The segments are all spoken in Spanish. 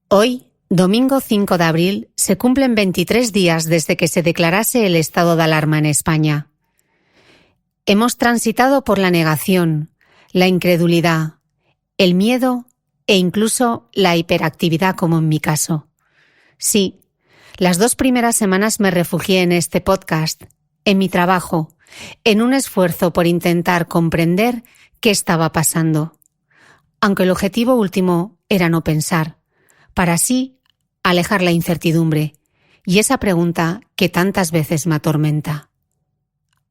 Hoy, domingo 5 de abril, se cumplen 23 días desde que se declarase el estado de alarma en España. Hemos transitado por la negación, la incredulidad, el miedo e incluso la hiperactividad, como en mi caso. Sí, las 2 primeras semanas me refugié en este podcast, en mi trabajo, en un esfuerzo por intentar comprender qué estaba pasando. Aunque el objetivo último era no pensar, para así alejar la incertidumbre y esa pregunta que tantas veces me atormenta.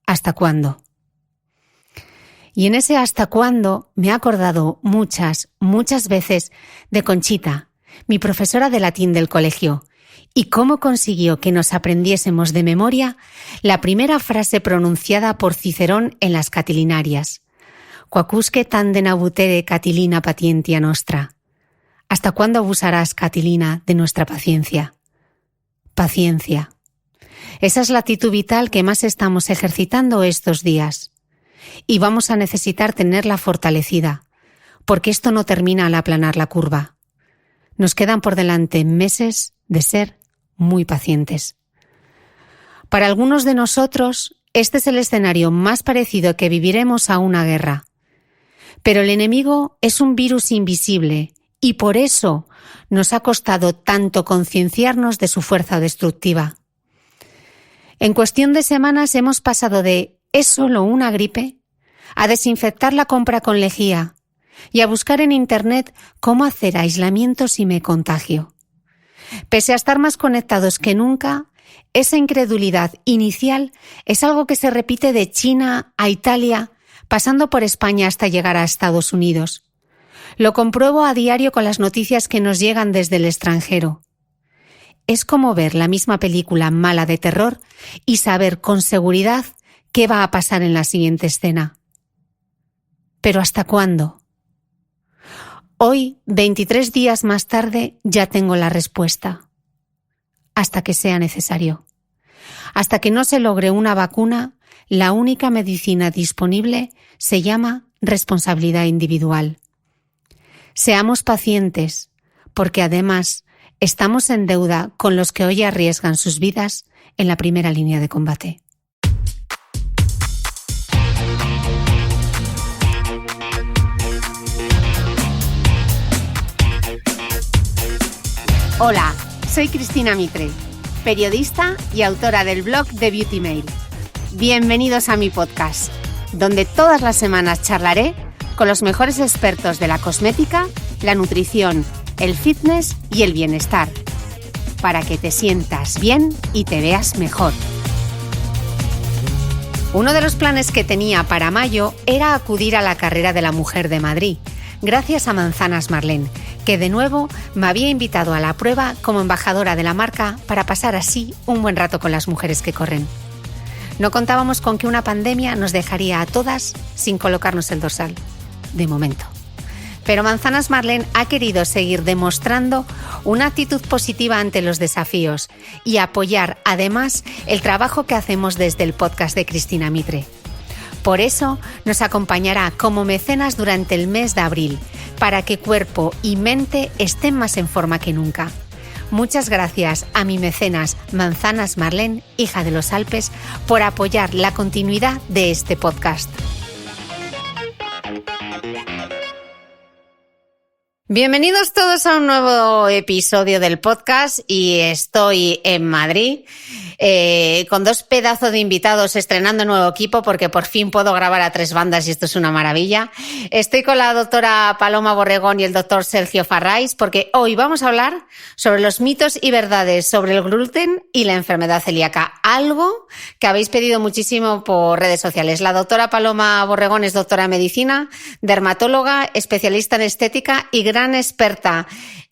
¿Hasta cuándo? Y en ese hasta cuándo me he acordado muchas veces de Conchita, mi profesora de latín del colegio, y cómo consiguió que nos aprendiésemos de memoria la primera frase pronunciada por Cicerón en las Catilinarias. Quacusque tandem abutere Catilina patientia nostra. ¿Hasta cuándo abusarás, Catilina, de nuestra paciencia? Paciencia. Esa es la actitud vital que más estamos ejercitando estos días. Y vamos a necesitar tenerla fortalecida, porque esto no termina al aplanar la curva. Nos quedan por delante meses de ser muy pacientes. Para algunos de nosotros, este es el escenario más parecido que viviremos a una guerra. Pero el enemigo es un virus invisible y por eso nos ha costado tanto concienciarnos de su fuerza destructiva. En cuestión de semanas hemos pasado de ¿es solo una gripe?, a desinfectar la compra con lejía y a buscar en Internet cómo hacer aislamiento si me contagio. Pese a estar más conectados que nunca, esa incredulidad inicial es algo que se repite de China a Italia, pasando por España hasta llegar a Estados Unidos. Lo compruebo a diario con las noticias que nos llegan desde el extranjero. Es como ver la misma película mala de terror y saber con seguridad qué va a pasar en la siguiente escena. ¿Pero hasta cuándo? Hoy, 23 días más tarde, ya tengo la respuesta. Hasta que sea necesario. Hasta que no se logre una vacuna, la única medicina disponible se llama responsabilidad individual. Seamos pacientes, porque además estamos en deuda con los que hoy arriesgan sus vidas en la primera línea de combate. Hola, soy Cristina Mitre, periodista y autora del blog de Beauty Mail. Bienvenidos a mi podcast, donde todas las semanas charlaré con los mejores expertos de la cosmética, la nutrición, el fitness y el bienestar, para que te sientas bien y te veas mejor. Uno de los planes que tenía para mayo era acudir a la Carrera de la Mujer de Madrid, gracias a Manzanas Marlene, que de nuevo me había invitado a la prueba como embajadora de la marca para pasar así un buen rato con las mujeres que corren. No contábamos con que una pandemia nos dejaría a todas sin colocarnos el dorsal, de momento. Pero Manzanas Marlene ha querido seguir demostrando una actitud positiva ante los desafíos y apoyar además el trabajo que hacemos desde el podcast de Cristina Mitre. Por eso nos acompañará como mecenas durante el mes de abril, para que cuerpo y mente estén más en forma que nunca. Muchas gracias a mi mecenas Manzanas Marlene, hija de los Alpes, por apoyar la continuidad de este podcast. Bienvenidos todos a un nuevo episodio del podcast y estoy en Madrid con 2 pedazos de invitados estrenando nuevo equipo porque por fin puedo grabar a 3 bandas y esto es una maravilla. Estoy con la doctora Paloma Borregón y el doctor Sergio Farrais porque hoy vamos a hablar sobre los mitos y verdades sobre el gluten y la enfermedad celíaca, algo que habéis pedido muchísimo por redes sociales. La doctora Paloma Borregón es doctora en medicina, dermatóloga, especialista en estética y gran experta,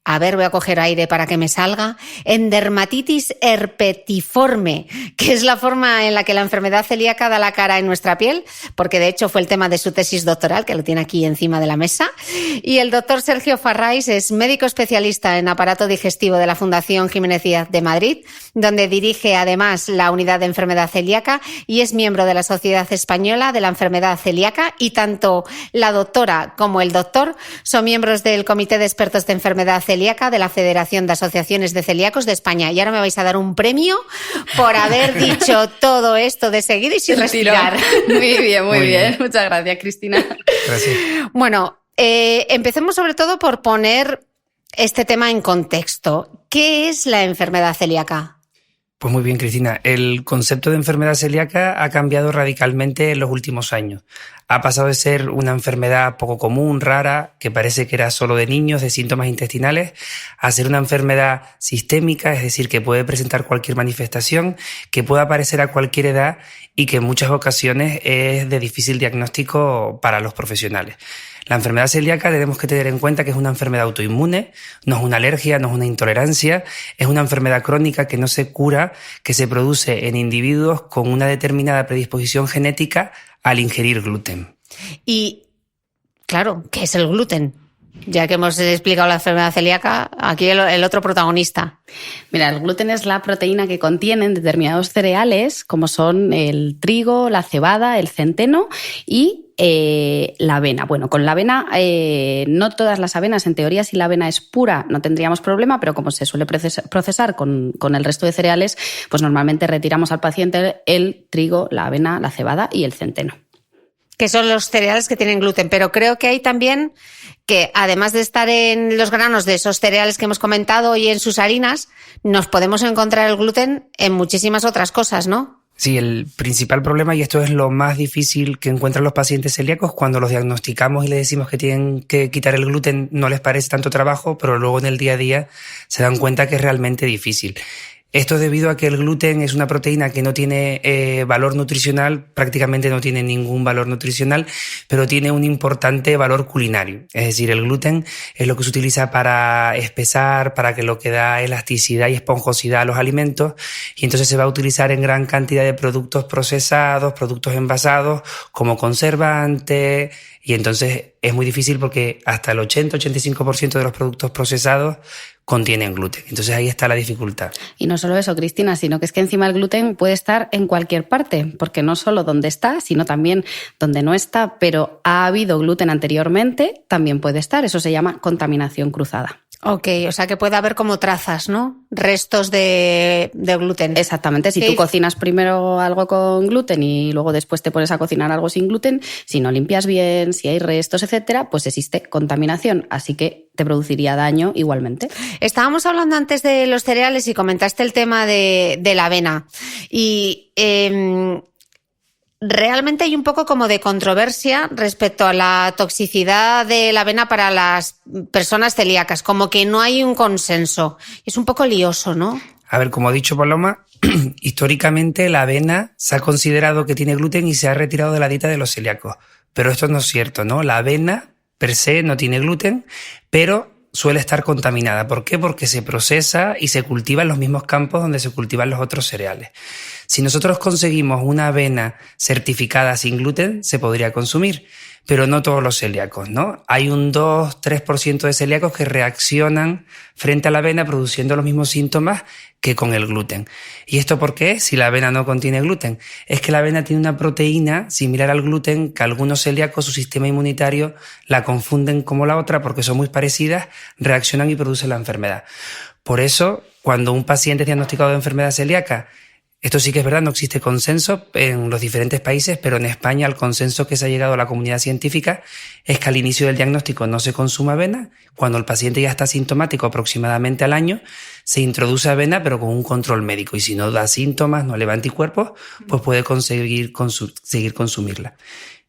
voy a coger aire para que me salga, en dermatitis herpetiforme, que es la forma en la que la enfermedad celíaca da la cara en nuestra piel, porque de hecho fue el tema de su tesis doctoral, que lo tiene aquí encima de la mesa. Y el doctor Sergio Farrais es médico especialista en aparato digestivo de la Fundación Jiménez Díaz de Madrid, donde dirige además la unidad de enfermedad celíaca y es miembro de la Sociedad Española de la Enfermedad Celíaca, y tanto la doctora como el doctor son miembros del Comité de Expertos de Enfermedad Celíaca celíaca de la Federación de Asociaciones de Celíacos de España. Y ahora me vais a dar un premio por haber dicho todo esto de seguido y sin respirar. Muy bien. Muchas gracias, Cristina. Gracias. Bueno, empecemos sobre todo por poner este tema en contexto. ¿Qué es la enfermedad celíaca? Pues muy bien, Cristina. El concepto de enfermedad celíaca ha cambiado radicalmente en los últimos años. Ha pasado de ser una enfermedad poco común, rara, que parece que era solo de niños, de síntomas intestinales, a ser una enfermedad sistémica, es decir, que puede presentar cualquier manifestación, que puede aparecer a cualquier edad y que en muchas ocasiones es de difícil diagnóstico para los profesionales. La enfermedad celíaca tenemos que tener en cuenta que es una enfermedad autoinmune, no es una alergia, no es una intolerancia, es una enfermedad crónica que no se cura, que se produce en individuos con una determinada predisposición genética al ingerir gluten. Y, claro, ¿qué es el gluten? Ya que hemos explicado la enfermedad celíaca, aquí el otro protagonista. Mira, el gluten es la proteína que contienen determinados cereales, como son el trigo, la cebada, el centeno y la avena. Bueno, con la avena, no todas las avenas, en teoría, si la avena es pura no tendríamos problema, pero como se suele procesar con el resto de cereales, pues normalmente retiramos al paciente el trigo, la avena, la cebada y el centeno. Que son los cereales que tienen gluten, pero creo que hay también que, además de estar en los granos de esos cereales que hemos comentado y en sus harinas, nos podemos encontrar el gluten en muchísimas otras cosas, ¿no? Sí, el principal problema, y esto es lo más difícil que encuentran los pacientes celíacos, cuando los diagnosticamos y les decimos que tienen que quitar el gluten, no les parece tanto trabajo, pero luego en el día a día se dan cuenta que es realmente difícil. Esto es debido a que el gluten es una proteína que no tiene valor nutricional, prácticamente no tiene ningún valor nutricional, pero tiene un importante valor culinario. Es decir, el gluten es lo que se utiliza para espesar, para que lo que da elasticidad y esponjosidad a los alimentos, y entonces se va a utilizar en gran cantidad de productos procesados, productos envasados, como conservante, y entonces es muy difícil porque hasta el 80-85% de los productos procesados contienen gluten. Entonces ahí está la dificultad. Y no solo eso, Cristina, sino que es que encima el gluten puede estar en cualquier parte, porque no solo donde está, sino también donde no está, pero ha habido gluten anteriormente, también puede estar. Eso se llama contaminación cruzada. Ok, o sea que puede haber como trazas, ¿no? Restos de gluten. Exactamente, si tú cocinas primero algo con gluten y luego después te pones a cocinar algo sin gluten, si no limpias bien, si hay restos, etcétera, pues existe contaminación, así que te produciría daño igualmente. Estábamos hablando antes de los cereales y comentaste el tema de la avena y realmente hay un poco como de controversia respecto a la toxicidad de la avena para las personas celíacas, como que no hay un consenso. Es un poco lioso, ¿no? A ver, como ha dicho Paloma, históricamente la avena se ha considerado que tiene gluten y se ha retirado de la dieta de los celíacos. Pero esto no es cierto, ¿no? La avena per se no tiene gluten, pero suele estar contaminada. ¿Por qué? Porque se procesa y se cultiva en los mismos campos donde se cultivan los otros cereales. Si nosotros conseguimos una avena certificada sin gluten, se podría consumir, pero no todos los celíacos, ¿no? Hay un 2-3% de celíacos que reaccionan frente a la avena produciendo los mismos síntomas que con el gluten. ¿Y esto por qué? Si la avena no contiene gluten. Es que la avena tiene una proteína similar al gluten que algunos celíacos, su sistema inmunitario, la confunden como la otra porque son muy parecidas, reaccionan y producen la enfermedad. Por eso, cuando un paciente es diagnosticado de enfermedad celíaca, esto sí que es verdad, no existe consenso en los diferentes países, pero en España el consenso que se ha llegado a la comunidad científica es que al inicio del diagnóstico no se consume avena. Cuando el paciente ya está sintomático aproximadamente al año, se introduce avena pero con un control médico y si no da síntomas, no eleva anticuerpos, pues puede seguir consumirla.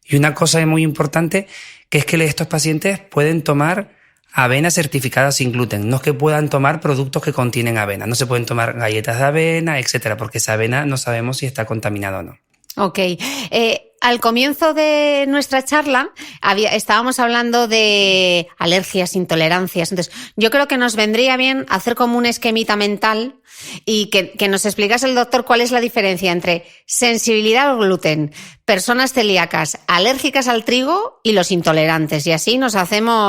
Y una cosa muy importante que es que estos pacientes pueden tomar avena certificada sin gluten. No es que puedan tomar productos que contienen avena. No se pueden tomar galletas de avena, etcétera, porque esa avena no sabemos si está contaminada o no. Ok. Al comienzo de nuestra charla estábamos hablando de alergias, intolerancias. Entonces, yo creo que nos vendría bien hacer como un esquemita mental y que nos explicase el doctor cuál es la diferencia entre sensibilidad al gluten, personas celíacas, alérgicas al trigo y los intolerantes. Y así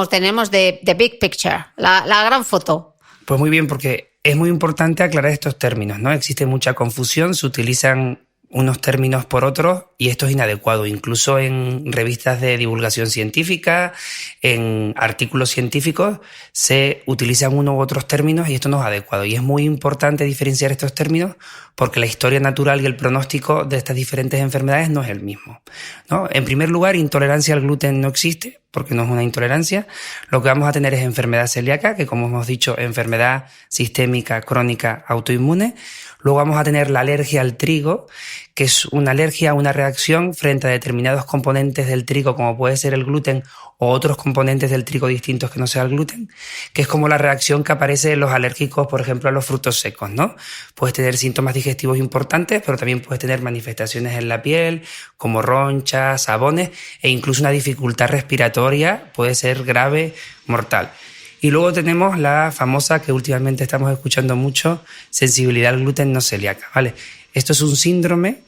tenemos the big picture, la gran foto. Pues muy bien, porque es muy importante aclarar estos términos, ¿no? Existe mucha confusión, se utilizan unos términos por otros y esto es inadecuado. Incluso en revistas de divulgación científica, en artículos científicos, se utilizan unos u otros términos y esto no es adecuado. Y es muy importante diferenciar estos términos porque la historia natural y el pronóstico de estas diferentes enfermedades no es el mismo, ¿no? En primer lugar, intolerancia al gluten no existe porque no es una intolerancia. Lo que vamos a tener es enfermedad celíaca, que como hemos dicho, enfermedad sistémica, crónica, autoinmune. Luego vamos a tener la alergia al trigo, que es una alergia, una reacción frente a determinados componentes del trigo, como puede ser el gluten o otros componentes del trigo distintos que no sea el gluten, que es como la reacción que aparece en los alérgicos, por ejemplo, a los frutos secos, ¿no? Puedes tener síntomas digestivos importantes, pero también puedes tener manifestaciones en la piel, como ronchas, sabones, e incluso una dificultad respiratoria puede ser grave, mortal. Y luego tenemos la famosa, que últimamente estamos escuchando mucho, sensibilidad al gluten no celíaca, ¿vale? Esto es un síndrome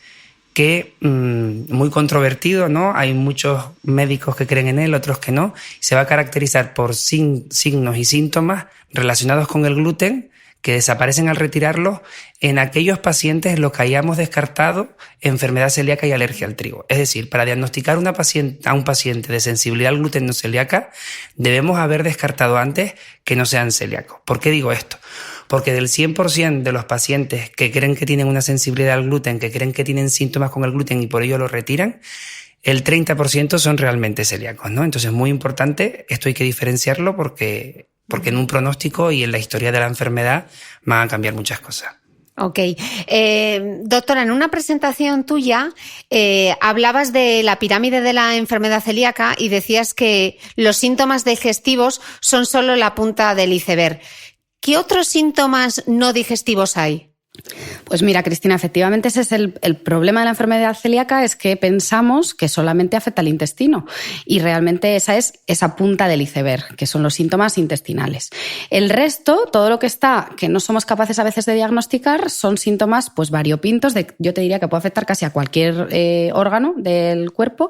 que muy controvertido, ¿no? Hay muchos médicos que creen en él, otros que no. Se va a caracterizar por signos y síntomas relacionados con el gluten que desaparecen al retirarlos en aquellos pacientes en los que hayamos descartado enfermedad celíaca y alergia al trigo. Es decir, para diagnosticar a un paciente de sensibilidad al gluten no celíaca, debemos haber descartado antes que no sean celíacos. ¿Por qué digo esto? Porque del 100% de los pacientes que creen que tienen una sensibilidad al gluten, que creen que tienen síntomas con el gluten y por ello lo retiran, el 30% son realmente celíacos, ¿no? Entonces es muy importante, esto hay que diferenciarlo porque en un pronóstico y en la historia de la enfermedad van a cambiar muchas cosas. Ok. Doctora, en una presentación tuya hablabas de la pirámide de la enfermedad celíaca y decías que los síntomas digestivos son solo la punta del iceberg. ¿Qué otros síntomas no digestivos hay? Pues mira, Cristina, efectivamente ese es el problema de la enfermedad celíaca, es que pensamos que solamente afecta al intestino y realmente esa es esa punta del iceberg, que son los síntomas intestinales. El resto, todo lo que está, que no somos capaces a veces de diagnosticar, son síntomas pues variopintos, yo te diría que puede afectar casi a cualquier órgano del cuerpo,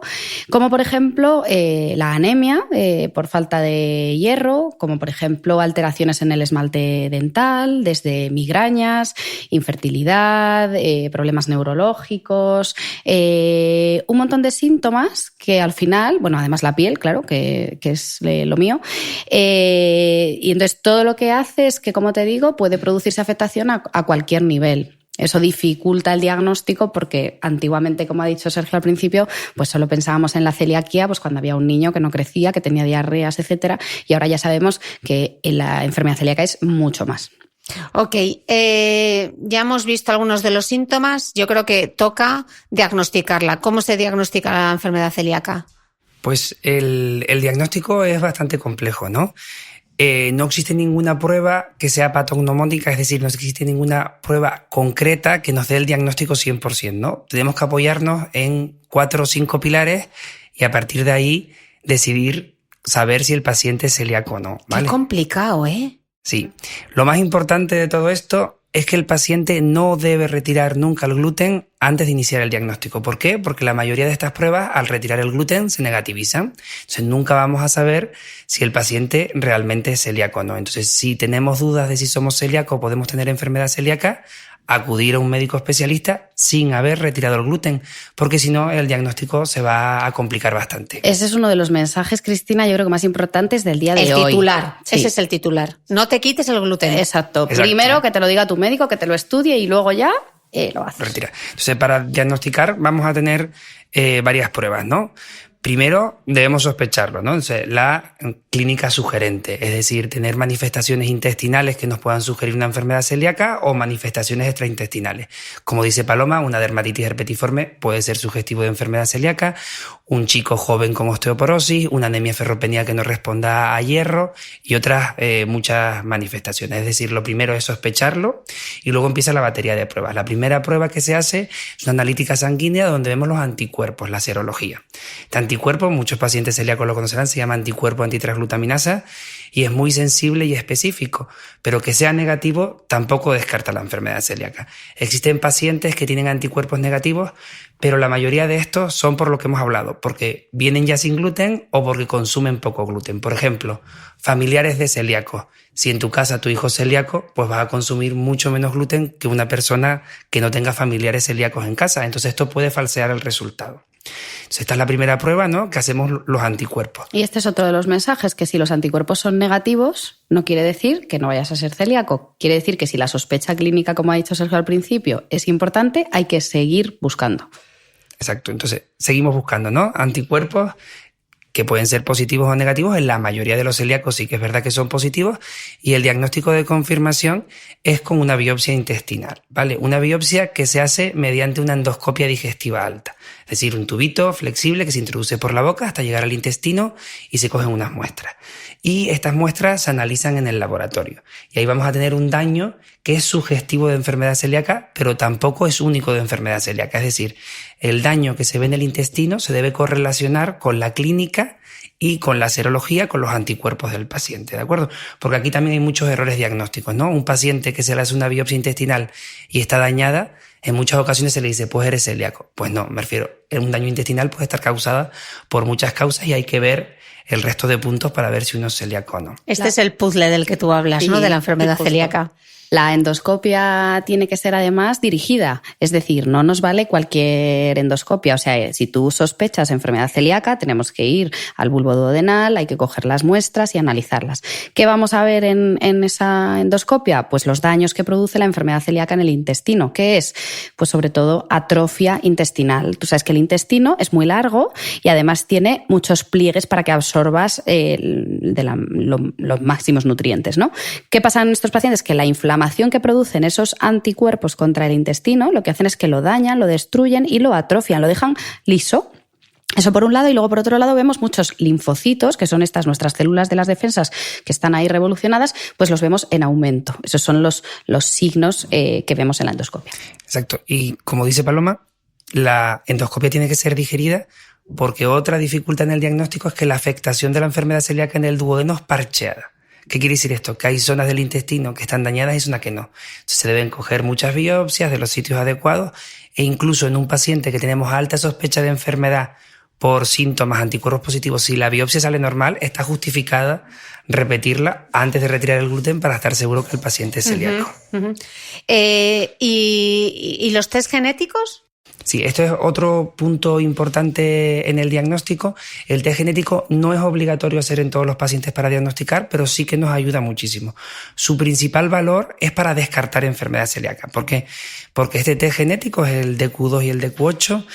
como por ejemplo la anemia por falta de hierro, como por ejemplo alteraciones en el esmalte dental, desde migrañas, infertilidad, problemas neurológicos, un montón de síntomas que al final, bueno, además la piel, claro, que es lo mío, y entonces todo lo que hace es que, como te digo, puede producirse afectación a cualquier nivel. Eso dificulta el diagnóstico porque antiguamente, como ha dicho Sergio al principio, pues solo pensábamos en la celiaquía pues cuando había un niño que no crecía, que tenía diarreas, etcétera, y ahora ya sabemos que la enfermedad celíaca es mucho más. Ok, ya hemos visto algunos de los síntomas. Yo creo que toca diagnosticarla. ¿Cómo se diagnostica la enfermedad celíaca? Pues el diagnóstico es bastante complejo, ¿no? No existe ninguna prueba que sea patognomónica, es decir, no existe ninguna prueba concreta que nos dé el diagnóstico 100%, ¿no? Tenemos que apoyarnos en 4 o 5 pilares y a partir de ahí decidir saber si el paciente es celíaco o no, ¿vale? Qué complicado, ¿eh? Sí. Lo más importante de todo esto es que el paciente no debe retirar nunca el gluten antes de iniciar el diagnóstico. ¿Por qué? Porque la mayoría de estas pruebas, al retirar el gluten, se negativizan. Entonces nunca vamos a saber si el paciente realmente es celíaco o no. Entonces, si tenemos dudas de si somos celíacos o podemos tener enfermedad celíaca, acudir a un médico especialista sin haber retirado el gluten, porque si no el diagnóstico se va a complicar bastante. Ese es uno de los mensajes, Cristina, yo creo que más importantes del día de hoy. El titular, sí. Ese es el titular. No te quites el gluten. Exacto. Primero que te lo diga tu médico, que te lo estudie y luego ya lo haces. Retira. Entonces, para diagnosticar vamos a tener varias pruebas, ¿no? Primero, debemos sospecharlo, ¿no? Entonces, la clínica sugerente, es decir, tener manifestaciones intestinales que nos puedan sugerir una enfermedad celíaca o manifestaciones extraintestinales. Como dice Paloma, una dermatitis herpetiforme puede ser sugestivo de enfermedad celíaca, un chico joven con osteoporosis, una anemia ferropenia que no responda a hierro y otras muchas manifestaciones. Es decir, lo primero es sospecharlo y luego empieza la batería de pruebas. La primera prueba que se hace es una analítica sanguínea donde vemos los anticuerpos, la serología. Este anticuerpo, muchos pacientes celíacos lo conocerán, se llama anticuerpo antitransglutaminasa y es muy sensible y específico, pero que sea negativo tampoco descarta la enfermedad celíaca. Existen pacientes que tienen anticuerpos negativos, pero la mayoría de estos son por lo que hemos hablado, porque vienen ya sin gluten o porque consumen poco gluten. Por ejemplo, familiares de celíacos. Si en tu casa tu hijo es celíaco, pues vas a consumir mucho menos gluten que una persona que no tenga familiares celíacos en casa. Entonces esto puede falsear el resultado. Entonces, esta es la primera prueba, ¿no?, que hacemos los anticuerpos. Y este es otro de los mensajes, que si los anticuerpos son negativos, no quiere decir que no vayas a ser celíaco. Quiere decir que si la sospecha clínica, como ha dicho Sergio al principio, es importante, hay que seguir buscando. Exacto. Entonces, seguimos buscando, ¿no?, anticuerpos que pueden ser positivos o negativos. En la mayoría de los celíacos sí que es verdad que son positivos, y el diagnóstico de confirmación es con una biopsia intestinal, ¿vale? Una biopsia que se hace mediante una endoscopia digestiva alta, es decir, un tubito flexible que se introduce por la boca hasta llegar al intestino y se cogen unas muestras. Y estas muestras se analizan en el laboratorio. Y ahí vamos a tener un daño que es sugestivo de enfermedad celíaca, pero tampoco es único de enfermedad celíaca. Es decir, el daño que se ve en el intestino se debe correlacionar con la clínica y con la serología, con los anticuerpos del paciente, ¿de acuerdo? Porque aquí también hay muchos errores diagnósticos, ¿no? Un paciente que se le hace una biopsia intestinal y está dañada, en muchas ocasiones se le dice, pues eres celíaco. Pues no, me refiero, un daño intestinal puede estar causada por muchas causas y hay que ver el resto de puntos para ver si uno es celíaco o no. Este es el puzzle del que tú hablas, Sí, ¿no?, de la enfermedad justo. celíaca. La endoscopia tiene que ser además dirigida, es decir, no nos vale cualquier endoscopia. O sea, si tú sospechas enfermedad celíaca, tenemos que ir al bulbo duodenal, hay que coger las muestras y analizarlas. ¿Qué vamos a ver en esa endoscopia? Pues los daños que produce la enfermedad celíaca en el intestino. ¿Qué es? Pues sobre todo atrofia intestinal. Tú sabes que el intestino es muy largo y además tiene muchos pliegues para que absorbas los máximos nutrientes, ¿no? ¿Qué pasa en estos pacientes? Que la inflamación que producen esos anticuerpos contra el intestino lo que hacen es que lo dañan, lo destruyen y lo atrofian, lo dejan liso. Eso por un lado, y luego por otro lado vemos muchos linfocitos, que son estas nuestras células de las defensas que están ahí revolucionadas, pues los vemos en aumento. Esos son los signos que vemos en la endoscopia. Exacto. Y como dice Paloma, la endoscopia tiene que ser digerida porque otra dificultad en el diagnóstico es que la afectación de la enfermedad celíaca en el duodeno es parcheada. ¿Qué quiere decir esto? Que hay zonas del intestino que están dañadas y zonas que no. Entonces se deben coger muchas biopsias de los sitios adecuados, e incluso en un paciente que tenemos alta sospecha de enfermedad por síntomas anticuerpos positivos, si la biopsia sale normal, está justificada repetirla antes de retirar el gluten para estar seguro que el paciente es celíaco. ¿Y los test genéticos? Sí, esto es otro punto importante en el diagnóstico. El test genético no es obligatorio hacer en todos los pacientes para diagnosticar, pero sí que nos ayuda muchísimo. Su principal valor es para descartar enfermedad celíaca. ¿Por qué? Porque este test genético, es el DQ2 y el DQ8,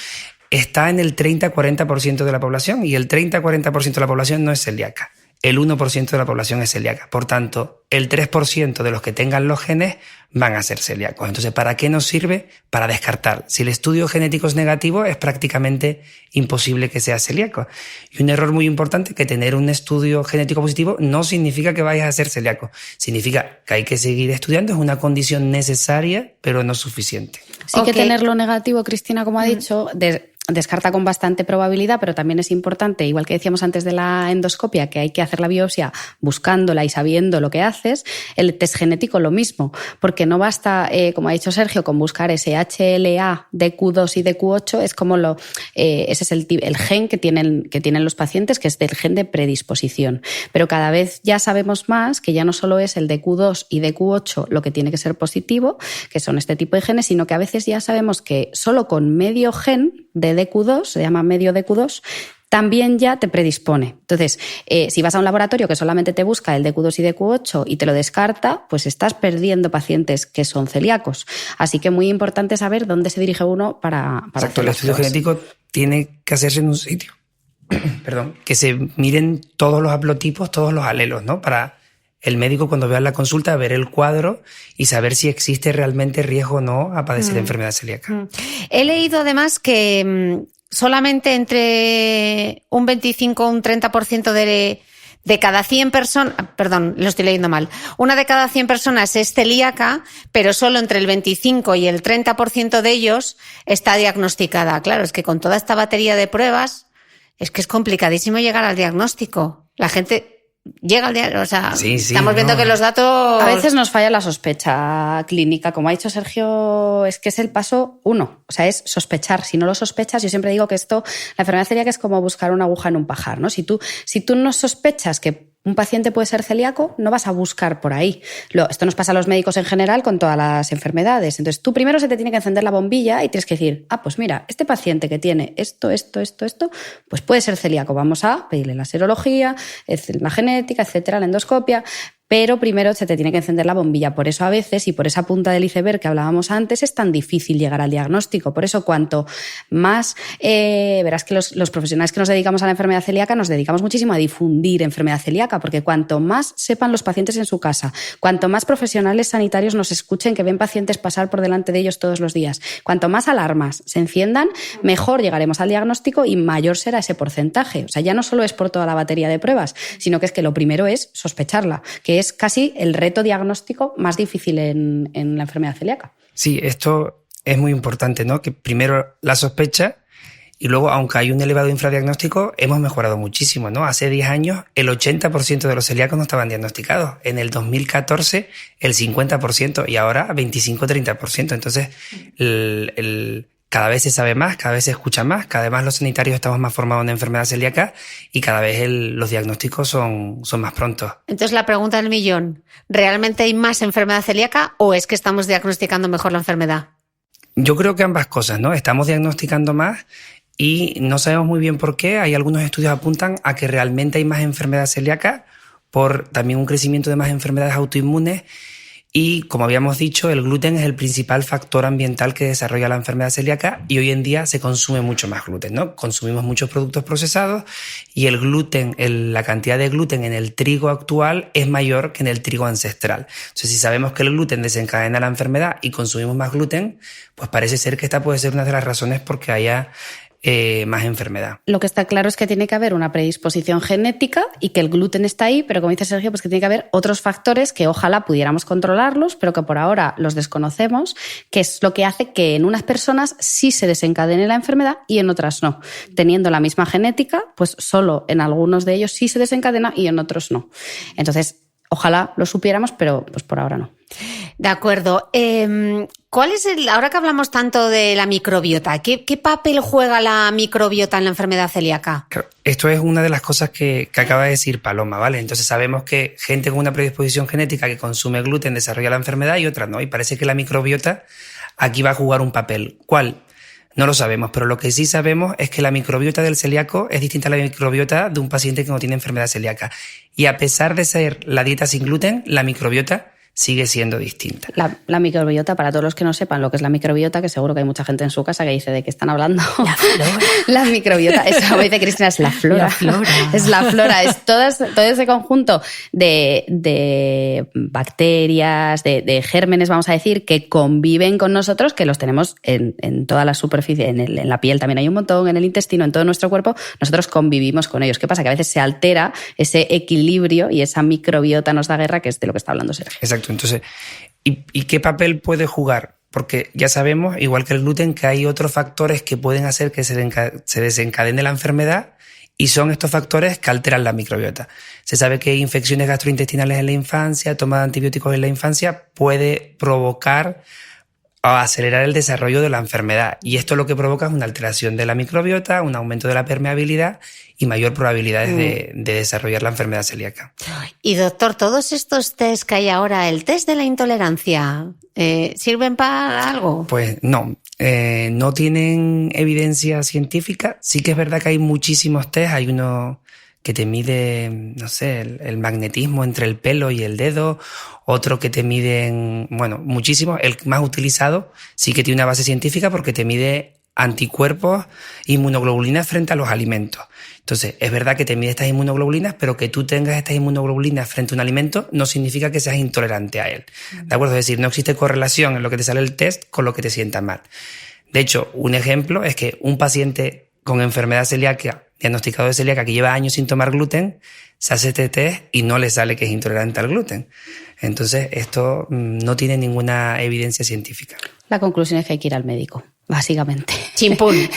está en el 30-40% de la población, y el 30-40% de la población no es celíaca. El 1% de la población es celíaca. Por tanto, el 3% de los que tengan los genes van a ser celíacos. Entonces, ¿para qué nos sirve? Para descartar. Si el estudio genético es negativo, es prácticamente imposible que sea celíaco. Y un error muy importante, que tener un estudio genético positivo no significa que vayas a ser celíaco. Significa que hay que seguir estudiando, es una condición necesaria, pero no suficiente. Sí que tenerlo negativo, Cristina, como ha dicho, descarta con bastante probabilidad, pero también es importante, igual que decíamos antes de la endoscopia, que hay que hacer la biopsia buscándola y sabiendo lo que haces, el test genético lo mismo, porque no basta, como ha dicho Sergio, con buscar ese HLA, DQ2 y DQ8, es como ese es el gen que tienen los pacientes, que es del gen de predisposición. Pero cada vez ya sabemos más que ya no solo es el DQ2 y DQ8 lo que tiene que ser positivo, que son este tipo de genes, sino que a veces ya sabemos que solo con medio gen de DQ2, se llama medio DQ2, también ya te predispone. Entonces, si vas a un laboratorio que solamente te busca el DQ2 y DQ8 y te lo descarta, pues estás perdiendo pacientes que son celíacos. Así que muy importante saber dónde se dirige uno para Exacto, el estudio genético tiene que hacerse en un sitio. Perdón, que se miren todos los haplotipos, todos los alelos, ¿no? Para el médico, cuando vea la consulta, ver el cuadro y saber si existe realmente riesgo o no a padecer enfermedad celíaca. He leído además que solamente entre un 25 o un 30% de cada 100 personas, perdón, lo estoy leyendo mal, una de cada 100 personas es celíaca, pero solo entre el 25 y el 30% de ellos está diagnosticada. Claro, es que con toda esta batería de pruebas es que es complicadísimo llegar al diagnóstico. La gente llega el día, o sea, Sí, estamos viendo que los datos... A veces nos falla la sospecha clínica. Como ha dicho Sergio, es que es el paso 1. O sea, es sospechar. Si no lo sospechas, yo siempre digo que la enfermedad celíaca es como buscar una aguja en un pajar, ¿no? Si tú no sospechas que un paciente puede ser celíaco, no vas a buscar por ahí. Esto nos pasa a los médicos en general con todas las enfermedades. Entonces, tú primero se te tiene que encender la bombilla y tienes que decir, pues mira, este paciente que tiene esto, pues puede ser celíaco. Vamos a pedirle la serología, la genética, etcétera, la endoscopia. Pero primero se te tiene que encender la bombilla. Por eso a veces, y por esa punta del iceberg que hablábamos antes, es tan difícil llegar al diagnóstico. Por eso cuanto más... verás que los profesionales que nos dedicamos a la enfermedad celíaca nos dedicamos muchísimo a difundir enfermedad celíaca, porque cuanto más sepan los pacientes en su casa, cuanto más profesionales sanitarios nos escuchen que ven pacientes pasar por delante de ellos todos los días, cuanto más alarmas se enciendan, mejor llegaremos al diagnóstico y mayor será ese porcentaje. O sea, ya no solo es por toda la batería de pruebas, sino que es que lo primero es sospecharla, que es casi el reto diagnóstico más difícil en la enfermedad celíaca. Sí, esto es muy importante, ¿no? Que primero la sospecha y luego, aunque hay un elevado infradiagnóstico, hemos mejorado muchísimo, ¿no? Hace 10 años el 80% de los celíacos no estaban diagnosticados. En el 2014 el 50% y ahora 25-30%. Entonces, cada vez se sabe más, cada vez se escucha más, cada vez más los sanitarios estamos más formados en enfermedad celíaca y cada vez los diagnósticos son más prontos. Entonces la pregunta del millón, ¿realmente hay más enfermedad celíaca o es que estamos diagnosticando mejor la enfermedad? Yo creo que ambas cosas, ¿no? Estamos diagnosticando más y no sabemos muy bien por qué. Hay algunos estudios que apuntan a que realmente hay más enfermedad celíaca por también un crecimiento de más enfermedades autoinmunes. Y, como habíamos dicho, el gluten es el principal factor ambiental que desarrolla la enfermedad celíaca y hoy en día se consume mucho más gluten, ¿no? Consumimos muchos productos procesados y el gluten, la cantidad de gluten en el trigo actual es mayor que en el trigo ancestral. Entonces, si sabemos que el gluten desencadena la enfermedad y consumimos más gluten, pues parece ser que esta puede ser una de las razones por que haya más enfermedad. Lo que está claro es que tiene que haber una predisposición genética y que el gluten está ahí, pero como dice Sergio, pues que tiene que haber otros factores que ojalá pudiéramos controlarlos, pero que por ahora los desconocemos, que es lo que hace que en unas personas sí se desencadene la enfermedad y en otras no. Teniendo la misma genética, pues solo en algunos de ellos sí se desencadena y en otros no. Entonces, ojalá lo supiéramos, pero pues por ahora no. De acuerdo. ¿Cuál es ahora que hablamos tanto de la microbiota, ¿qué papel juega la microbiota en la enfermedad celíaca? Claro, esto es una de las cosas que acaba de decir Paloma, ¿vale? Entonces sabemos que gente con una predisposición genética que consume gluten desarrolla la enfermedad y otras no. Y parece que la microbiota aquí va a jugar un papel. ¿Cuál? No lo sabemos, pero lo que sí sabemos es que la microbiota del celíaco es distinta a la microbiota de un paciente que no tiene enfermedad celíaca. Y a pesar de ser la dieta sin gluten, la microbiota sigue siendo distinta. La microbiota, para todos los que no sepan lo que es la microbiota, que seguro que hay mucha gente en su casa que dice de qué están hablando. La flora. La microbiota, eso como dice Cristina, es la flora. La flora. Es la flora, es todo ese conjunto de bacterias, de gérmenes, vamos a decir, que conviven con nosotros, que los tenemos en toda la superficie, en la piel también hay un montón, en el intestino, en todo nuestro cuerpo, nosotros convivimos con ellos. ¿Qué pasa? Que a veces se altera ese equilibrio y esa microbiota nos da guerra, que es de lo que está hablando Sergio. Exacto. Entonces, ¿y qué papel puede jugar? Porque ya sabemos, igual que el gluten, que hay otros factores que pueden hacer que se desencadene la enfermedad y son estos factores que alteran la microbiota. Se sabe que infecciones gastrointestinales en la infancia, toma de antibióticos en la infancia puede provocar o acelerar el desarrollo de la enfermedad. Y esto lo que provoca es una alteración de la microbiota, un aumento de la permeabilidad y mayor probabilidades de desarrollar la enfermedad celíaca. Y doctor, todos estos test que hay ahora, el test de la intolerancia, ¿sirven para algo? Pues no, no tienen evidencia científica. Sí que es verdad que hay muchísimos test. Hay uno que te mide, no sé, el magnetismo entre el pelo y el dedo, otro que te mide, bueno, muchísimos. El más utilizado sí que tiene una base científica porque te mide anticuerpos, inmunoglobulinas frente a los alimentos. Entonces, es verdad que te mide estas inmunoglobulinas, pero que tú tengas estas inmunoglobulinas frente a un alimento no significa que seas intolerante a él. ¿De acuerdo? Es decir, no existe correlación en lo que te sale el test con lo que te sienta mal. De hecho, un ejemplo es que un paciente con enfermedad celíaca, diagnosticado de celíaca, que lleva años sin tomar gluten, se hace este test y no le sale que es intolerante al gluten. Entonces, esto no tiene ninguna evidencia científica. La conclusión es que hay que ir al médico. básicamente. Chimpún.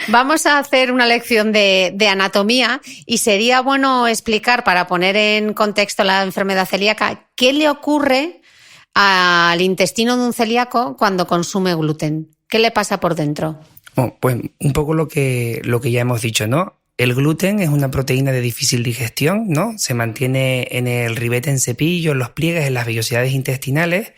Vamos a hacer una lección de anatomía y sería bueno explicar, para poner en contexto la enfermedad celíaca, qué le ocurre al intestino de un celíaco cuando consume gluten. ¿Qué le pasa por dentro? Bueno, pues un poco lo que ya hemos dicho, ¿no? El gluten es una proteína de difícil digestión, ¿no? Se mantiene en el ribete en cepillo, en los pliegues, en las vellosidades intestinales,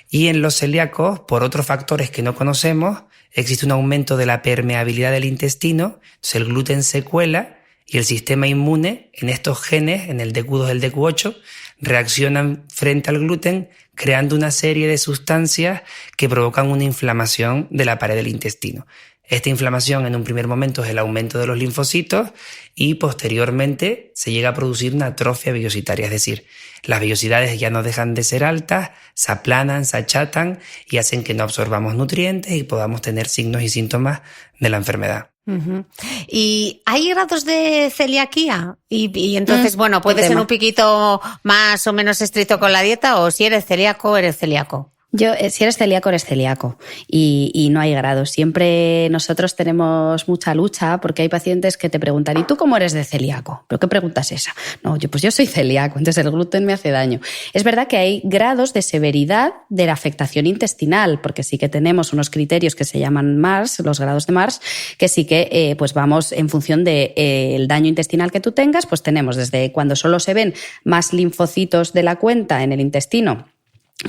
y en los celíacos, por otros factores que no conocemos, existe un aumento de la permeabilidad del intestino, entonces el gluten se cuela y el sistema inmune en estos genes, en el DQ2 y el DQ8, reaccionan frente al gluten creando una serie de sustancias que provocan una inflamación de la pared del intestino. Esta inflamación en un primer momento es el aumento de los linfocitos y posteriormente se llega a producir una atrofia vellositaria, es decir, las vellosidades ya no dejan de ser altas, se aplanan, se achatan y hacen que no absorbamos nutrientes y podamos tener signos y síntomas de la enfermedad. Uh-huh. ¿Y hay grados de celiaquía? Y entonces, bueno, puede ser un poquito más o menos estricto con la dieta, o si eres celíaco, eres celíaco. Si eres celíaco, eres celíaco y no hay grados. Siempre nosotros tenemos mucha lucha porque hay pacientes que te preguntan, ¿y tú cómo eres de celíaco? ¿Pero qué pregunta es esa? No, yo soy celíaco, entonces el gluten me hace daño. Es verdad que hay grados de severidad de la afectación intestinal, porque sí que tenemos unos criterios que se llaman MARS, los grados de MARS, que sí que pues vamos en función del daño intestinal que tú tengas, pues tenemos desde cuando solo se ven más linfocitos de la cuenta en el intestino,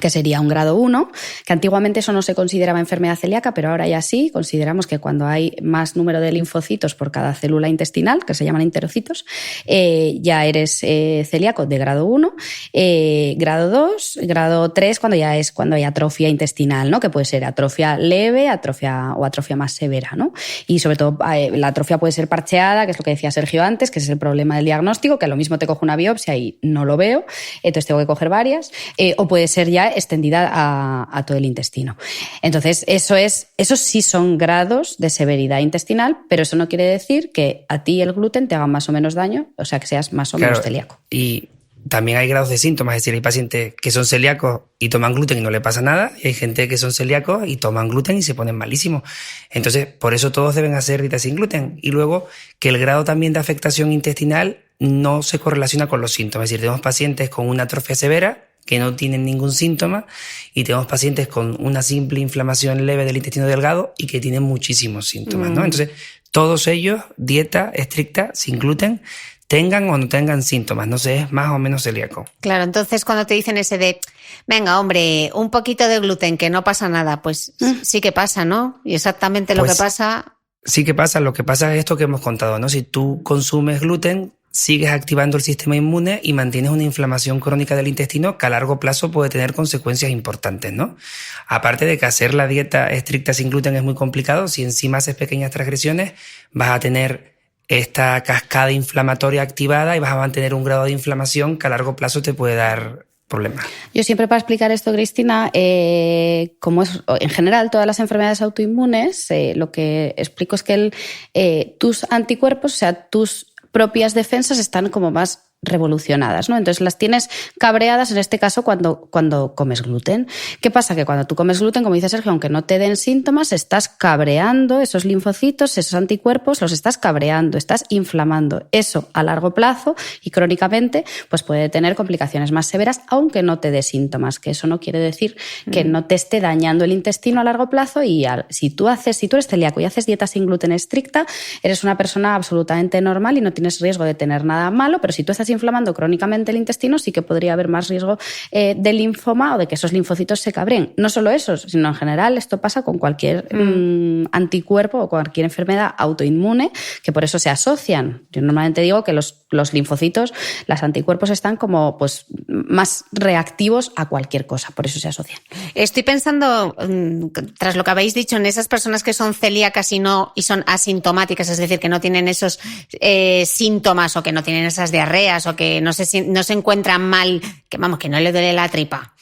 que sería un grado 1, que antiguamente eso no se consideraba enfermedad celíaca, pero ahora ya sí, consideramos que cuando hay más número de linfocitos por cada célula intestinal, que se llaman enterocitos, ya eres celíaco de grado 1, grado 2, grado 3 cuando hay atrofia intestinal, ¿no? Que puede ser atrofia leve, atrofia más severa, ¿no? Y sobre todo la atrofia puede ser parcheada, que es lo que decía Sergio antes, que es el problema del diagnóstico, que a lo mismo te cojo una biopsia y no lo veo, entonces tengo que coger varias, o puede ser ya extendida a todo el intestino. Entonces, esos sí son grados de severidad intestinal, pero eso no quiere decir que a ti el gluten te haga más o menos daño, o sea, que seas más o menos celíaco. Y también hay grados de síntomas, es decir, hay pacientes que son celíacos y toman gluten y no le pasa nada, y hay gente que son celíacos y toman gluten y se ponen malísimos. Entonces, por eso todos deben hacer dieta sin gluten. Y luego, que el grado también de afectación intestinal no se correlaciona con los síntomas. Es decir, tenemos pacientes con una atrofia severa que no tienen ningún síntoma, y tenemos pacientes con una simple inflamación leve del intestino delgado y que tienen muchísimos síntomas, ¿no? Entonces, todos ellos, dieta estricta, sin gluten, tengan o no tengan síntomas, no sé, es más o menos celíaco. Claro, entonces cuando te dicen ese de, venga, hombre, un poquito de gluten, que no pasa nada, pues sí que pasa, ¿no? Y exactamente lo que pasa... Sí que pasa, lo que pasa es esto que hemos contado, ¿no? Si tú consumes gluten, sigues activando el sistema inmune y mantienes una inflamación crónica del intestino que a largo plazo puede tener consecuencias importantes, ¿no? Aparte de que hacer la dieta estricta sin gluten es muy complicado, si encima haces pequeñas transgresiones, vas a tener esta cascada inflamatoria activada y vas a mantener un grado de inflamación que a largo plazo te puede dar problemas. Yo siempre, para explicar esto, Cristina, como es en general todas las enfermedades autoinmunes, lo que explico es que tus anticuerpos, o sea, tus propias defensas están como más revolucionadas, ¿no? Entonces las tienes cabreadas, en este caso, cuando comes gluten. ¿Qué pasa? Que cuando tú comes gluten, como dice Sergio, aunque no te den síntomas, estás cabreando esos linfocitos, esos anticuerpos, los estás cabreando, estás inflamando. Eso a largo plazo y crónicamente pues puede tener complicaciones más severas, aunque no te dé síntomas, que eso no quiere decir que no te esté dañando el intestino a largo plazo. Y si tú eres celíaco y haces dieta sin gluten estricta, eres una persona absolutamente normal y no tienes riesgo de tener nada malo, pero si tú estás inflamando crónicamente el intestino, sí que podría haber más riesgo de linfoma o de que esos linfocitos se cabreen. No solo eso, sino en general esto pasa con cualquier anticuerpo o cualquier enfermedad autoinmune, que por eso se asocian. Yo normalmente digo que los linfocitos, los anticuerpos están como pues más reactivos a cualquier cosa, por eso se asocian. Estoy pensando, tras lo que habéis dicho, en esas personas que son celíacas y son asintomáticas, es decir, que no tienen esos síntomas o que no tienen esas diarreas o que no se encuentran mal, que no le duele la tripa.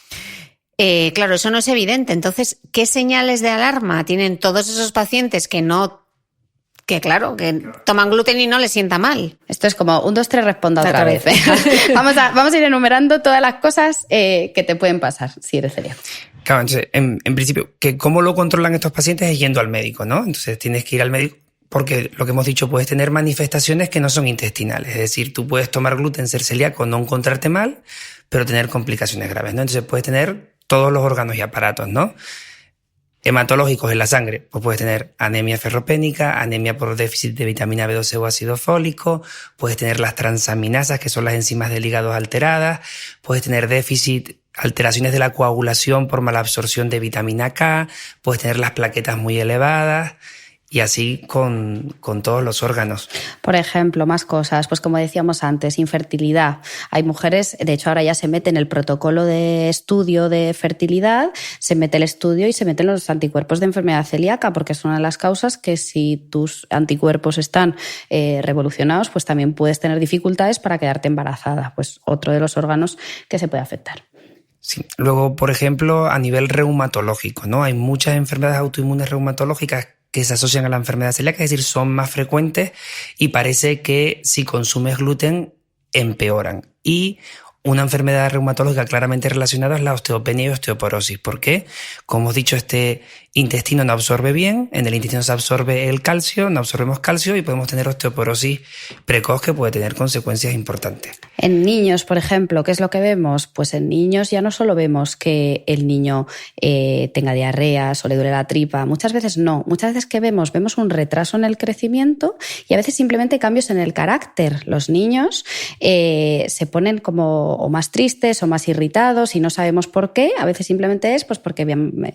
Claro, eso no es evidente. Entonces, ¿qué señales de alarma tienen todos esos pacientes que no que claro, que toman gluten y no les sienta mal. Esto es como 1, 2, 3, responda otra vez. Vamos a ir enumerando todas las cosas que te pueden pasar si eres celíaco. Claro, entonces, en principio, que cómo lo controlan estos pacientes es yendo al médico, ¿no? Entonces tienes que ir al médico porque, lo que hemos dicho, puedes tener manifestaciones que no son intestinales. Es decir, tú puedes tomar gluten, ser celíaco, no encontrarte mal, pero tener complicaciones graves, ¿no? Entonces puedes tener todos los órganos y aparatos, ¿no? Hematológicos en la sangre, pues puedes tener anemia ferropénica, anemia por déficit de vitamina B12 o ácido fólico, puedes tener las transaminasas, que son las enzimas del hígado alteradas, puedes tener déficit, alteraciones de la coagulación por malabsorción de vitamina K, puedes tener las plaquetas muy elevadas, y así con todos los órganos. Por ejemplo, más cosas, pues como decíamos antes, infertilidad. Hay mujeres, de hecho ahora ya se mete en el protocolo de estudio de fertilidad, se mete el estudio y se meten los anticuerpos de enfermedad celíaca, porque es una de las causas que si tus anticuerpos están revolucionados, pues también puedes tener dificultades para quedarte embarazada, pues otro de los órganos que se puede afectar. Sí. Luego, por ejemplo, a nivel reumatológico, ¿no? Hay muchas enfermedades autoinmunes reumatológicas que se asocian a la enfermedad celíaca, es decir, son más frecuentes y parece que si consumes gluten empeoran. Y una enfermedad reumatológica claramente relacionada es la osteopenia y osteoporosis. ¿Por qué? Como hemos dicho, este intestino no absorbe bien, en el intestino se absorbe el calcio, no absorbemos calcio y podemos tener osteoporosis precoz que puede tener consecuencias importantes. En niños, por ejemplo, ¿qué es lo que vemos? Pues en niños ya no solo vemos que el niño tenga diarreas o le duele la tripa, muchas veces no. Muchas veces que vemos un retraso en el crecimiento y a veces simplemente cambios en el carácter. Los niños se ponen como o más tristes o más irritados y no sabemos por qué. A veces simplemente es pues porque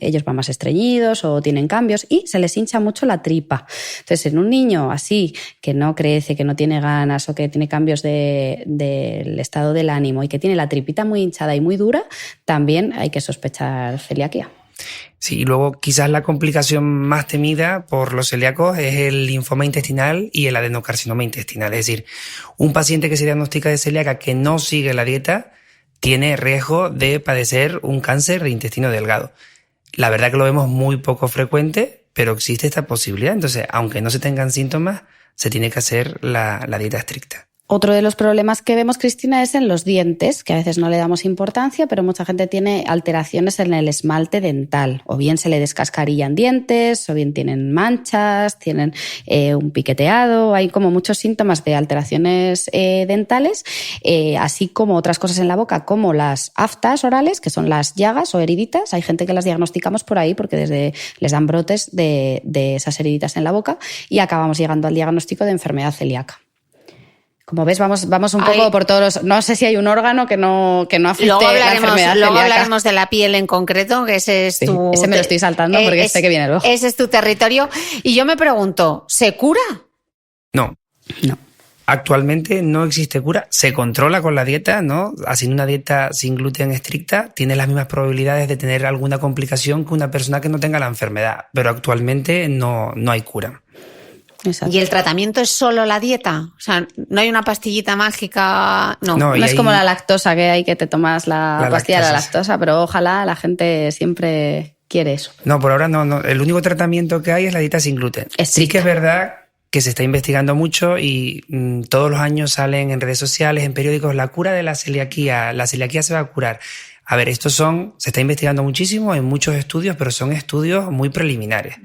ellos van más estreñidos o tienen cambios y se les hincha mucho la tripa. Entonces, en un niño así, que no crece, que no tiene ganas o que tiene cambios del estado del ánimo y que tiene la tripita muy hinchada y muy dura, también hay que sospechar celiaquía. Sí, y luego quizás la complicación más temida por los celíacos es el linfoma intestinal y el adenocarcinoma intestinal. Es decir, un paciente que se diagnostica de celíaca que no sigue la dieta tiene riesgo de padecer un cáncer de intestino delgado. La verdad que lo vemos muy poco frecuente, pero existe esta posibilidad. Entonces, aunque no se tengan síntomas, se tiene que hacer la dieta estricta. Otro de los problemas que vemos, Cristina, es en los dientes, que a veces no le damos importancia, pero mucha gente tiene alteraciones en el esmalte dental. O bien se le descascarillan dientes, o bien tienen manchas, tienen un piqueteado. Hay como muchos síntomas de alteraciones dentales, así como otras cosas en la boca, como las aftas orales, que son las llagas o heriditas. Hay gente que las diagnosticamos por ahí porque les dan brotes de esas heriditas en la boca y acabamos llegando al diagnóstico de enfermedad celíaca. Como ves, vamos un poco por todos los... No sé si hay un órgano que no afecte la enfermedad celíaca. Luego hablaremos de la piel en concreto, que ese es tu... Ese me lo estoy saltando porque sé que viene luego. Ese es tu territorio. Y yo me pregunto, ¿se cura? No. Actualmente no existe cura. Se controla con la dieta, ¿no? Haciendo una dieta sin gluten estricta, tiene las mismas probabilidades de tener alguna complicación que una persona que no tenga la enfermedad. Pero actualmente no hay cura. Exacto. ¿Y el tratamiento es solo la dieta? O sea, ¿no hay una pastillita mágica? No es como la lactosa, que hay que te tomas la pastilla de la lactosa, pero ojalá la gente siempre quiere eso. No, por ahora no. El único tratamiento que hay es la dieta sin gluten. Sí que es verdad que se está investigando mucho y todos los años salen en redes sociales, en periódicos, la cura de la celiaquía se va a curar. A ver, se está investigando muchísimo, hay muchos estudios, pero son estudios muy preliminares,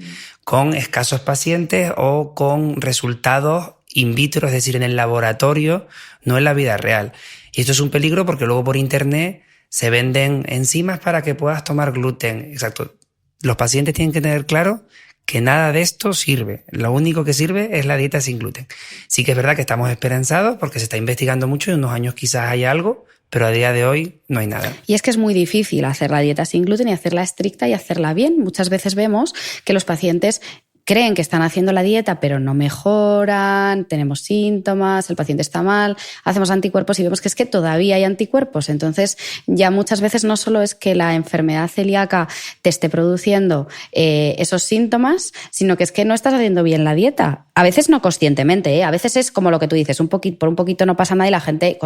con escasos pacientes o con resultados in vitro, es decir, en el laboratorio, no en la vida real. Y esto es un peligro porque luego por internet se venden enzimas para que puedas tomar gluten. Exacto. Los pacientes tienen que tener claro que nada de esto sirve. Lo único que sirve es la dieta sin gluten. Sí que es verdad que estamos esperanzados porque se está investigando mucho y en unos años quizás haya algo, pero a día de hoy no hay nada. Y es que es muy difícil hacer la dieta sin gluten y hacerla estricta y hacerla bien. Muchas veces vemos que los pacientes creen que están haciendo la dieta, pero no mejoran, tenemos síntomas, el paciente está mal, hacemos anticuerpos y vemos que es que todavía hay anticuerpos. Entonces, ya muchas veces no solo es que la enfermedad celíaca te esté produciendo esos síntomas, sino que es que no estás haciendo bien la dieta. A veces no conscientemente, a veces es como lo que tú dices, por un poquito no pasa nada y la gente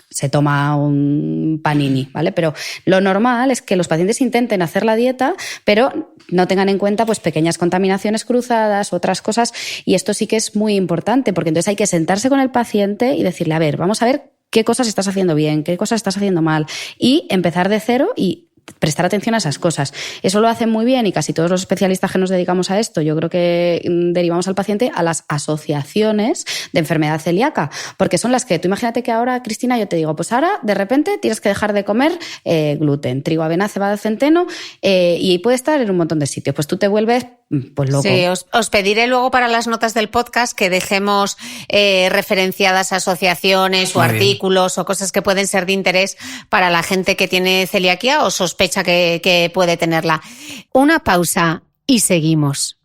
se toma un panini, ¿vale? Pero lo normal es que los pacientes intenten hacer la dieta, pero no tengan en cuenta pues pequeñas contaminaciones cruzadas industrializadas, otras cosas, y esto sí que es muy importante, porque entonces hay que sentarse con el paciente y decirle, a ver, vamos a ver qué cosas estás haciendo bien, qué cosas estás haciendo mal, y empezar de cero y prestar atención a esas cosas. Eso lo hacen muy bien y casi todos los especialistas que nos dedicamos a esto, yo creo que derivamos al paciente a las asociaciones de enfermedad celíaca, porque son las que, tú imagínate que ahora, Cristina, yo te digo, pues ahora de repente tienes que dejar de comer gluten, trigo, avena, cebada, centeno, y puede estar en un montón de sitios. Pues tú te vuelves pues loco. Sí, os pediré luego para las notas del podcast que dejemos referenciadas asociaciones o artículos o cosas que pueden ser de interés para la gente que tiene celiaquía o sospecha que puede tenerla. Una pausa y seguimos.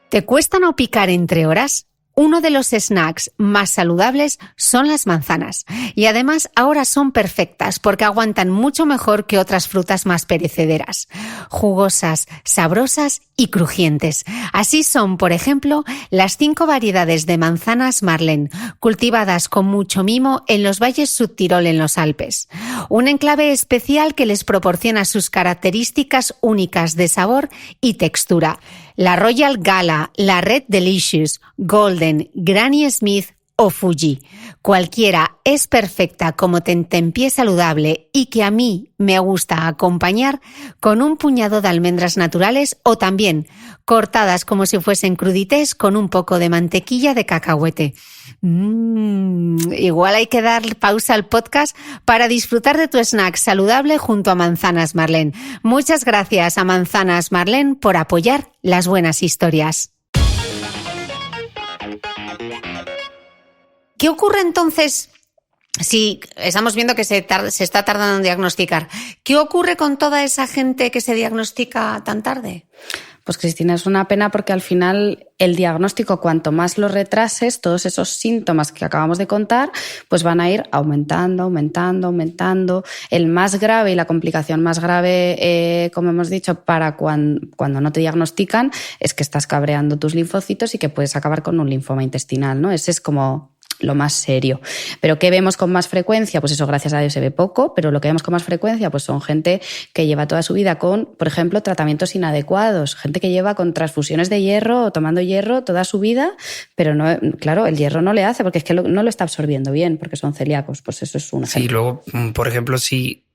¿Te cuesta no picar entre horas? Uno de los snacks más saludables son las manzanas y además ahora son perfectas porque aguantan mucho mejor que otras frutas más perecederas. Jugosas, sabrosas y crujientes. Así son, por ejemplo, las 5 variedades de manzanas Marlen, cultivadas con mucho mimo en los valles Subtirol en los Alpes. Un enclave especial que les proporciona sus características únicas de sabor y textura. La Royal Gala, la Red Delicious, Golden, Granny Smith o Fuji. Cualquiera es perfecta como tentempié saludable y que a mí me gusta acompañar con un puñado de almendras naturales o también cortadas como si fuesen crudités con un poco de mantequilla de cacahuete. Igual hay que dar pausa al podcast para disfrutar de tu snack saludable junto a Manzanas Marlen. Muchas gracias a Manzanas Marlen por apoyar las buenas historias. ¿Qué ocurre entonces si estamos viendo que se está tardando en diagnosticar? ¿Qué ocurre con toda esa gente que se diagnostica tan tarde? Pues Cristina, es una pena porque al final el diagnóstico, cuanto más lo retrases, todos esos síntomas que acabamos de contar, pues van a ir aumentando. El más grave y la complicación más grave, como hemos dicho, para cuando no te diagnostican, es que estás cabreando tus linfocitos y que puedes acabar con un linfoma intestinal, ¿no? Ese es como lo más serio. ¿Pero qué vemos con más frecuencia? Pues eso, gracias a Dios, se ve poco, pero lo que vemos con más frecuencia pues son gente que lleva toda su vida con, por ejemplo, tratamientos inadecuados, gente que lleva con transfusiones de hierro o tomando hierro toda su vida, pero no, claro, el hierro no le hace porque es que no lo está absorbiendo bien porque son celíacos, pues eso es un ejemplo. Sí, luego, por ejemplo, si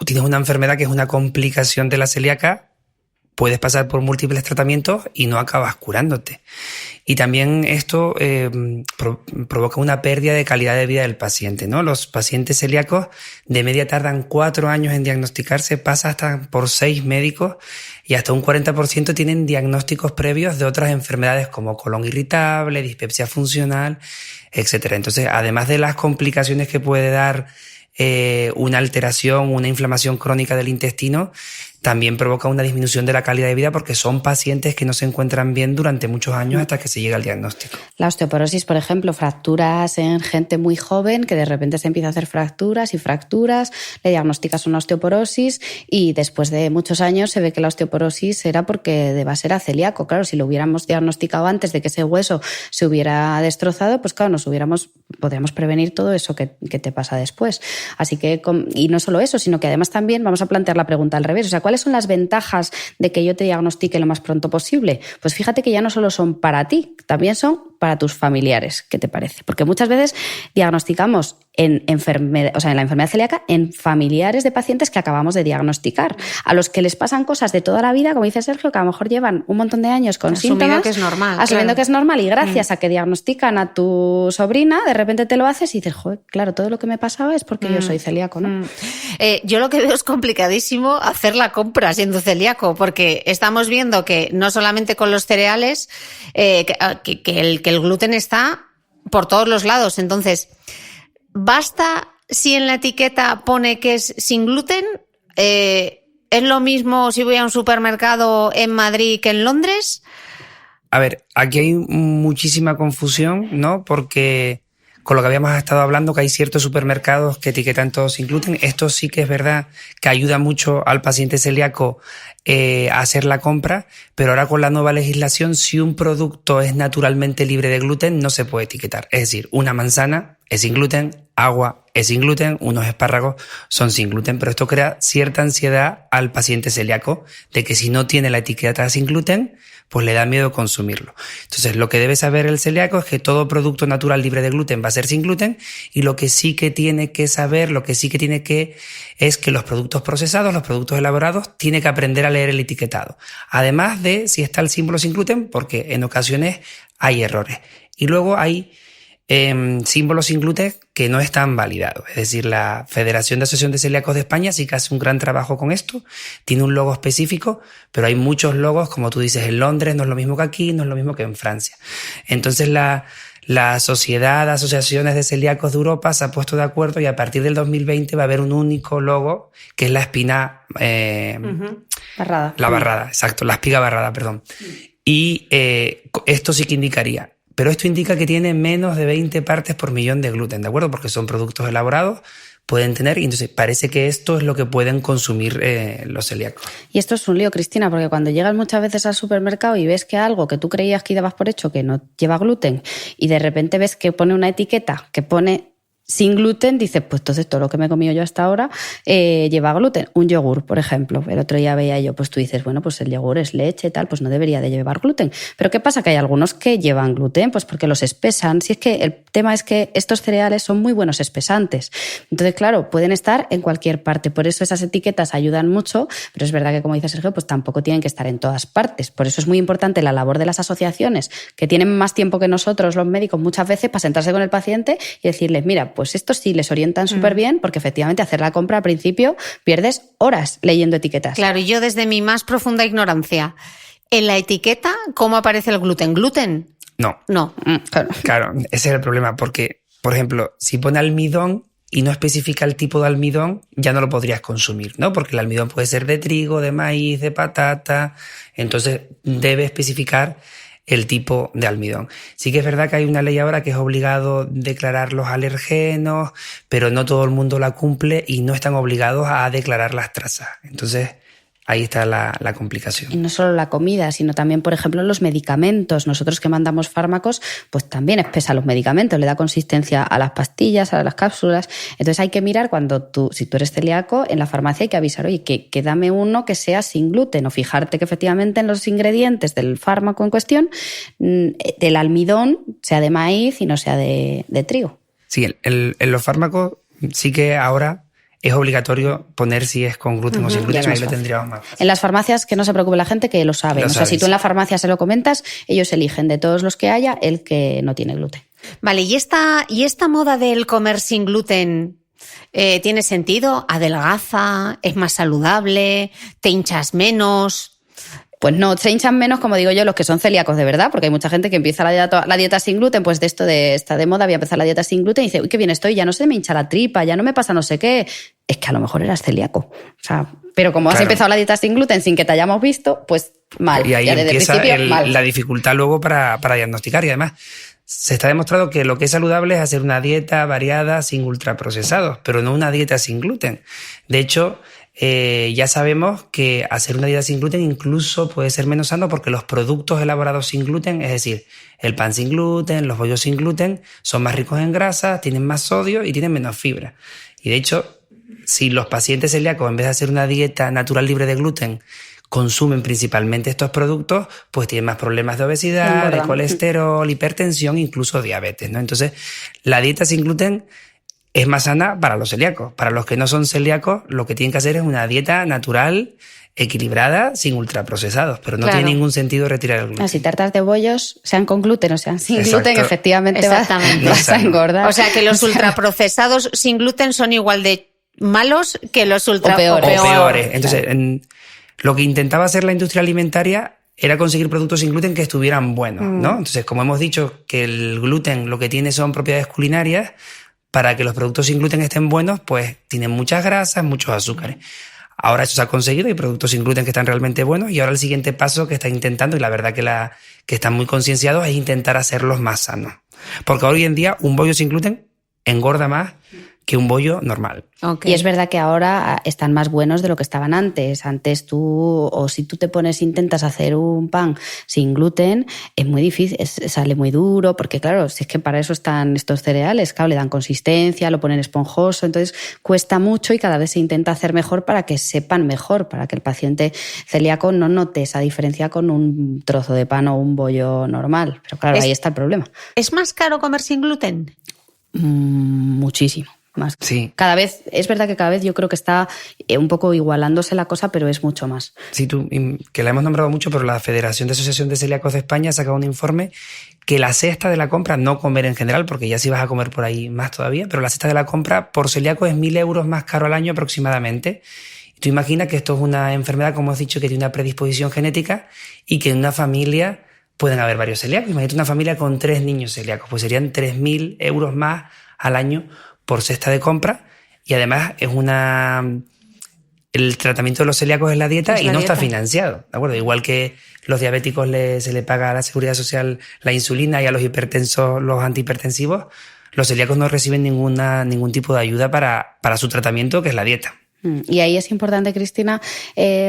tienes una enfermedad que es una complicación de la celíaca, puedes pasar por múltiples tratamientos y no acabas curándote. Y también esto provoca una pérdida de calidad de vida del paciente, ¿no? Los pacientes celíacos de media tardan 4 años en diagnosticarse, pasa hasta por 6 médicos y hasta un 40% tienen diagnósticos previos de otras enfermedades como colon irritable, dispepsia funcional, etc. Entonces, además de las complicaciones que puede dar una alteración, una inflamación crónica del intestino, también provoca una disminución de la calidad de vida porque son pacientes que no se encuentran bien durante muchos años hasta que se llega al diagnóstico. La osteoporosis, por ejemplo, fracturas en gente muy joven que de repente se empieza a hacer fracturas, le diagnosticas una osteoporosis y después de muchos años se ve que la osteoporosis era porque de base era celíaco. Claro, si lo hubiéramos diagnosticado antes de que ese hueso se hubiera destrozado, pues claro, podríamos prevenir todo eso que te pasa después. Así que, y no solo eso, sino que además también vamos a plantear la pregunta al revés. O sea, ¿cuáles son las ventajas de que yo te diagnostique lo más pronto posible? Pues fíjate que ya no solo son para ti, también son para tus familiares. ¿Qué te parece? Porque muchas veces diagnosticamos en la enfermedad celíaca en familiares de pacientes que acabamos de diagnosticar, a los que les pasan cosas de toda la vida, como dice Sergio, que a lo mejor llevan un montón de años con síntomas. Que es normal. Asumiendo que es normal y gracias a que diagnostican a tu sobrina, de repente te lo haces y dices, joder, claro, todo lo que me pasaba es porque yo soy celíaco, ¿no? Yo lo que veo es complicadísimo hacer la compra siendo celíaco, porque estamos viendo que no solamente con los cereales, que el gluten está por todos los lados. Entonces, ¿basta si en la etiqueta pone que es sin gluten? ¿Es lo mismo si voy a un supermercado en Madrid que en Londres? A ver, aquí hay muchísima confusión, ¿no? Porque con lo que habíamos estado hablando, que hay ciertos supermercados que etiquetan todo sin gluten. Esto sí que es verdad que ayuda mucho al paciente celíaco a hacer la compra, pero ahora con la nueva legislación, si un producto es naturalmente libre de gluten, no se puede etiquetar. Es decir, una manzana es sin gluten, agua es sin gluten, unos espárragos son sin gluten, pero esto crea cierta ansiedad al paciente celíaco de que si no tiene la etiqueta sin gluten, pues le da miedo consumirlo. Entonces, lo que debe saber el celíaco es que todo producto natural libre de gluten va a ser sin gluten, y lo que sí que tiene que saber, es que los productos procesados, los productos elaborados, tiene que aprender a leer el etiquetado. Además de si está el símbolo sin gluten, porque en ocasiones hay errores. Y luego hay símbolos sin gluten que no están validados. Es decir, la Federación de Asociación de Celíacos de España sí que hace un gran trabajo con esto, tiene un logo específico, pero hay muchos logos, como tú dices, en Londres no es lo mismo que aquí, no es lo mismo que en Francia. Entonces la Sociedad de Asociaciones de Celíacos de Europa se ha puesto de acuerdo, y a partir del 2020 va a haber un único logo, que es la espina barrada. La barrada, exacto, la espiga barrada, perdón. Y esto sí que indicaría. Pero esto indica que tiene menos de 20 partes por millón de gluten, ¿de acuerdo? Porque son productos elaborados, pueden tener, y entonces parece que esto es lo que pueden consumir los celíacos. Y esto es un lío, Cristina, porque cuando llegas muchas veces al supermercado y ves que algo que tú creías que dabas por hecho que no lleva gluten, y de repente ves que pone una etiqueta que pone sin gluten, dices, pues entonces todo lo que me he comido yo hasta ahora lleva gluten. Un yogur, por ejemplo. El otro día veía yo, pues tú dices, bueno, pues el yogur es leche y tal, pues no debería de llevar gluten. Pero ¿qué pasa? Que hay algunos que llevan gluten, pues porque los espesan. Si es que el tema es que estos cereales son muy buenos espesantes. Entonces, claro, pueden estar en cualquier parte. Por eso esas etiquetas ayudan mucho, pero es verdad que, como dice Sergio, pues tampoco tienen que estar en todas partes. Por eso es muy importante la labor de las asociaciones, que tienen más tiempo que nosotros, los médicos, muchas veces, para sentarse con el paciente y decirles, mira, pues estos sí les orientan súper bien, porque efectivamente hacer la compra al principio pierdes horas leyendo etiquetas. Claro, y yo desde mi más profunda ignorancia, en la etiqueta, ¿cómo aparece el gluten? ¿Gluten? No. Claro, ese es el problema, porque, por ejemplo, si pone almidón y no especifica el tipo de almidón, ya no lo podrías consumir, ¿no? Porque el almidón puede ser de trigo, de maíz, de patata, entonces debe especificar el tipo de almidón. Sí que es verdad que hay una ley ahora que es obligado declarar los alergenos, pero no todo el mundo la cumple y no están obligados a declarar las trazas. Entonces, ahí está la complicación. Y no solo la comida, sino también, por ejemplo, los medicamentos. Nosotros que mandamos fármacos, pues también espesa los medicamentos, le da consistencia a las pastillas, a las cápsulas. Entonces hay que mirar si tú eres celíaco, en la farmacia hay que avisar, oye, que dame uno que sea sin gluten, o fijarte que efectivamente en los ingredientes del fármaco en cuestión, del almidón sea de maíz y no sea de trigo. Sí, en los fármacos sí que ahora es obligatorio poner si es con gluten o sin gluten, ahí lo tendríamos más fácil. En las farmacias, que no se preocupe la gente, que lo saben. O sea, si tú en la farmacia se lo comentas, ellos eligen de todos los que haya el que no tiene gluten. Vale, ¿y esta moda del comer sin gluten tiene sentido? ¿Adelgaza? ¿Es más saludable? ¿Te hinchas menos? Pues no, se hinchan menos, como digo yo, los que son celíacos de verdad, porque hay mucha gente que empieza la dieta sin gluten, pues está de moda, voy a empezar la dieta sin gluten, y dice, uy, qué bien estoy, ya no se me hincha la tripa, ya no me pasa no sé qué. Es que a lo mejor eras celíaco. O sea, pero como has empezado la dieta sin gluten sin que te hayamos visto, pues mal. Y ahí ya desde empieza el principio, mal. La dificultad luego para diagnosticar, y además se está demostrado que lo que es saludable es hacer una dieta variada sin ultraprocesados, pero no una dieta sin gluten. De hecho, ya sabemos que hacer una dieta sin gluten incluso puede ser menos sano, porque los productos elaborados sin gluten, es decir, el pan sin gluten, los bollos sin gluten, son más ricos en grasa, tienen más sodio y tienen menos fibra. Y de hecho, si los pacientes celíacos, en vez de hacer una dieta natural libre de gluten, consumen principalmente estos productos, pues tienen más problemas de obesidad, de colesterol, hipertensión, incluso diabetes, ¿no? Entonces, la dieta sin gluten es más sana para los celíacos. Para los que no son celíacos, lo que tienen que hacer es una dieta natural, equilibrada, sin ultraprocesados, pero no tiene ningún sentido retirar el gluten. Si tartas de bollos, sean con gluten o sean sin gluten, efectivamente vas a engordar. O sea que los ultraprocesados sin gluten son igual de malos que los o peores. Entonces, lo que intentaba hacer la industria alimentaria era conseguir productos sin gluten que estuvieran buenos, ¿no? Entonces, como hemos dicho que el gluten lo que tiene son propiedades culinarias, para que los productos sin gluten estén buenos, pues tienen muchas grasas, muchos azúcares. Ahora eso se ha conseguido, hay productos sin gluten que están realmente buenos, y ahora el siguiente paso que están intentando, y la verdad que están muy concienciados, es intentar hacerlos más sanos. Porque hoy en día un bollo sin gluten engorda más que un bollo normal. Okay. Y es verdad que ahora están más buenos de lo que estaban antes. Antes si tú intentas hacer un pan sin gluten, es muy difícil, sale muy duro, porque claro, si es que para eso están estos cereales, claro, le dan consistencia, lo ponen esponjoso, entonces cuesta mucho y cada vez se intenta hacer mejor para que sepan mejor, para que el paciente celíaco no note esa diferencia con un trozo de pan o un bollo normal. Pero claro, ahí está el problema. ¿Es más caro comer sin gluten? Muchísimo. Más. Sí. Cada vez, es verdad que cada vez yo creo que está un poco igualándose la cosa, pero es mucho más. Sí, que la hemos nombrado mucho, pero la Federación de Asociación de Celíacos de España ha sacado un informe que la cesta de la compra, no comer en general, porque ya sí vas a comer por ahí más todavía, pero la cesta de la compra por celíaco es 1.000 euros más caro al año aproximadamente. Y tú imaginas que esto es una enfermedad, como has dicho, que tiene una predisposición genética y que en una familia pueden haber varios celíacos. Imagínate una familia con 3 niños celíacos, pues serían 3.000 euros más al año por cesta de compra, y además el tratamiento de los celíacos es la dieta y no está financiado, ¿de acuerdo? Igual que los diabéticos se le paga a la Seguridad Social la insulina y a los hipertensos los antihipertensivos, los celíacos no reciben ningún tipo de ayuda para su tratamiento, que es la dieta. Y ahí es importante, Cristina,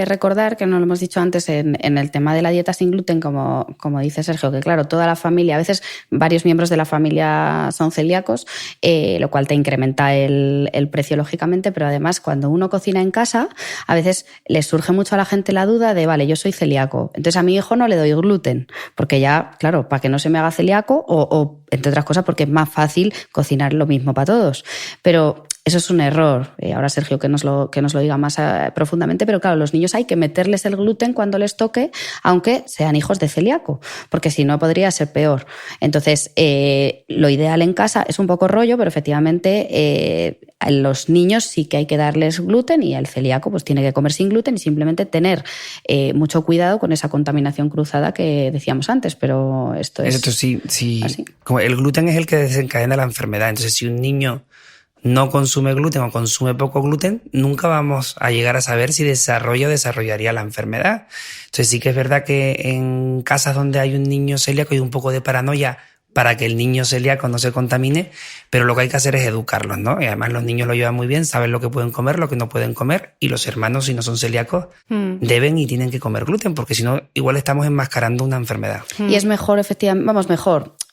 recordar, que no lo hemos dicho antes en el tema de la dieta sin gluten, como dice Sergio, que claro, toda la familia, a veces varios miembros de la familia son celíacos, lo cual te incrementa el precio, lógicamente, pero además cuando uno cocina en casa, a veces le surge mucho a la gente la duda de, vale, yo soy celíaco, entonces a mi hijo no le doy gluten, porque ya, claro, para que no se me haga celíaco o entre otras cosas, porque es más fácil cocinar lo mismo para todos. Pero eso es un error. Ahora Sergio que nos lo diga más profundamente, pero claro, los niños hay que meterles el gluten cuando les toque, aunque sean hijos de celíaco, porque si no podría ser peor. Entonces, lo ideal en casa es un poco rollo, pero efectivamente a los niños sí que hay que darles gluten y el celíaco pues tiene que comer sin gluten y simplemente tener mucho cuidado con esa contaminación cruzada que decíamos antes, pero esto es sí. así. Como el gluten es el que desencadena la enfermedad, entonces si un niño no consume gluten o consume poco gluten, nunca vamos a llegar a saber si desarrollaría la enfermedad. Entonces sí que es verdad que en casas donde hay un niño celíaco hay un poco de paranoia para que el niño celíaco no se contamine, pero lo que hay que hacer es educarlos, ¿no? Y además los niños lo llevan muy bien, saben lo que pueden comer, lo que no pueden comer, y los hermanos, si no son celíacos, deben y tienen que comer gluten, porque si no, igual estamos enmascarando una enfermedad. Y es mejor, efectivamente,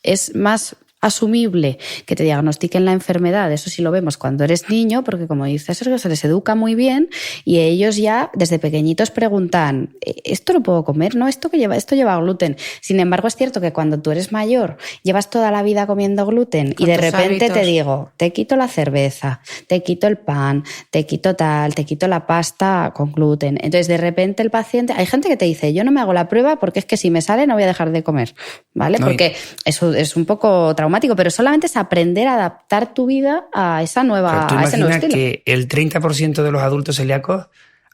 es más asumible que te diagnostiquen la enfermedad, eso sí lo vemos cuando eres niño, porque como dices Sergio, se les educa muy bien y ellos ya desde pequeñitos preguntan, ¿esto lo puedo comer? No, esto lleva gluten. Sin embargo, es cierto que cuando tú eres mayor, llevas toda la vida comiendo gluten y de repente hábitos. Te digo, te quito la cerveza, te quito el pan, te quito la pasta con gluten. Entonces, de repente el paciente, hay gente que te dice, yo no me hago la prueba porque es que si me sale no voy a dejar de comer, ¿vale? Porque eso es un poco traumático, pero solamente es aprender a adaptar tu vida a esa nueva, a ese nuevo estilo. Que el 30% de los adultos celíacos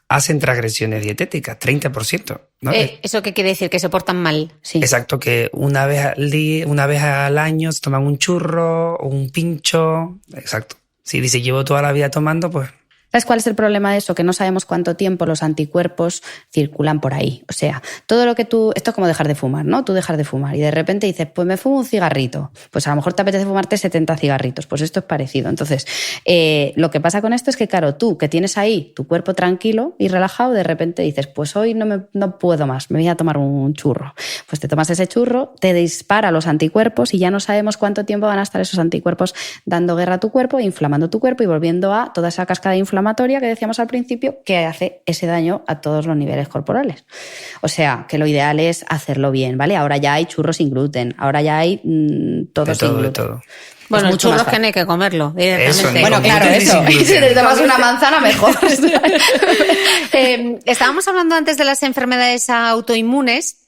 hacen transgresiones dietéticas, 30%, ¿no? ¿Eso qué quiere decir? ¿Que se portan mal? Sí. Exacto, que una vez al año se toman un churro o un pincho. Exacto. Si dice llevo toda la vida tomando, pues... ¿Sabes cuál es el problema de eso? Que no sabemos cuánto tiempo los anticuerpos circulan por ahí. O sea, todo lo que esto es como dejar de fumar, ¿no? Tú dejas de fumar y de repente dices, pues me fumo un cigarrito. Pues a lo mejor te apetece fumarte 70 cigarritos. Pues esto es parecido. Entonces, lo que pasa con esto es que, claro, tú que tienes ahí tu cuerpo tranquilo y relajado, de repente dices, pues hoy no puedo más, me voy a tomar un churro. Pues te tomas ese churro, te dispara los anticuerpos y ya no sabemos cuánto tiempo van a estar esos anticuerpos dando guerra a tu cuerpo, inflamando tu cuerpo y volviendo a toda esa cascada de inflamación que decíamos al principio, que hace ese daño a todos los niveles corporales. O sea, que lo ideal es hacerlo bien, ¿vale? Ahora ya hay churros sin gluten, ahora ya hay todo sin gluten. De todo. Bueno, el churro es que no hay que comerlo. Eso, bueno, claro, eso. Y si te tomas una manzana, mejor. Estábamos hablando antes de las enfermedades autoinmunes.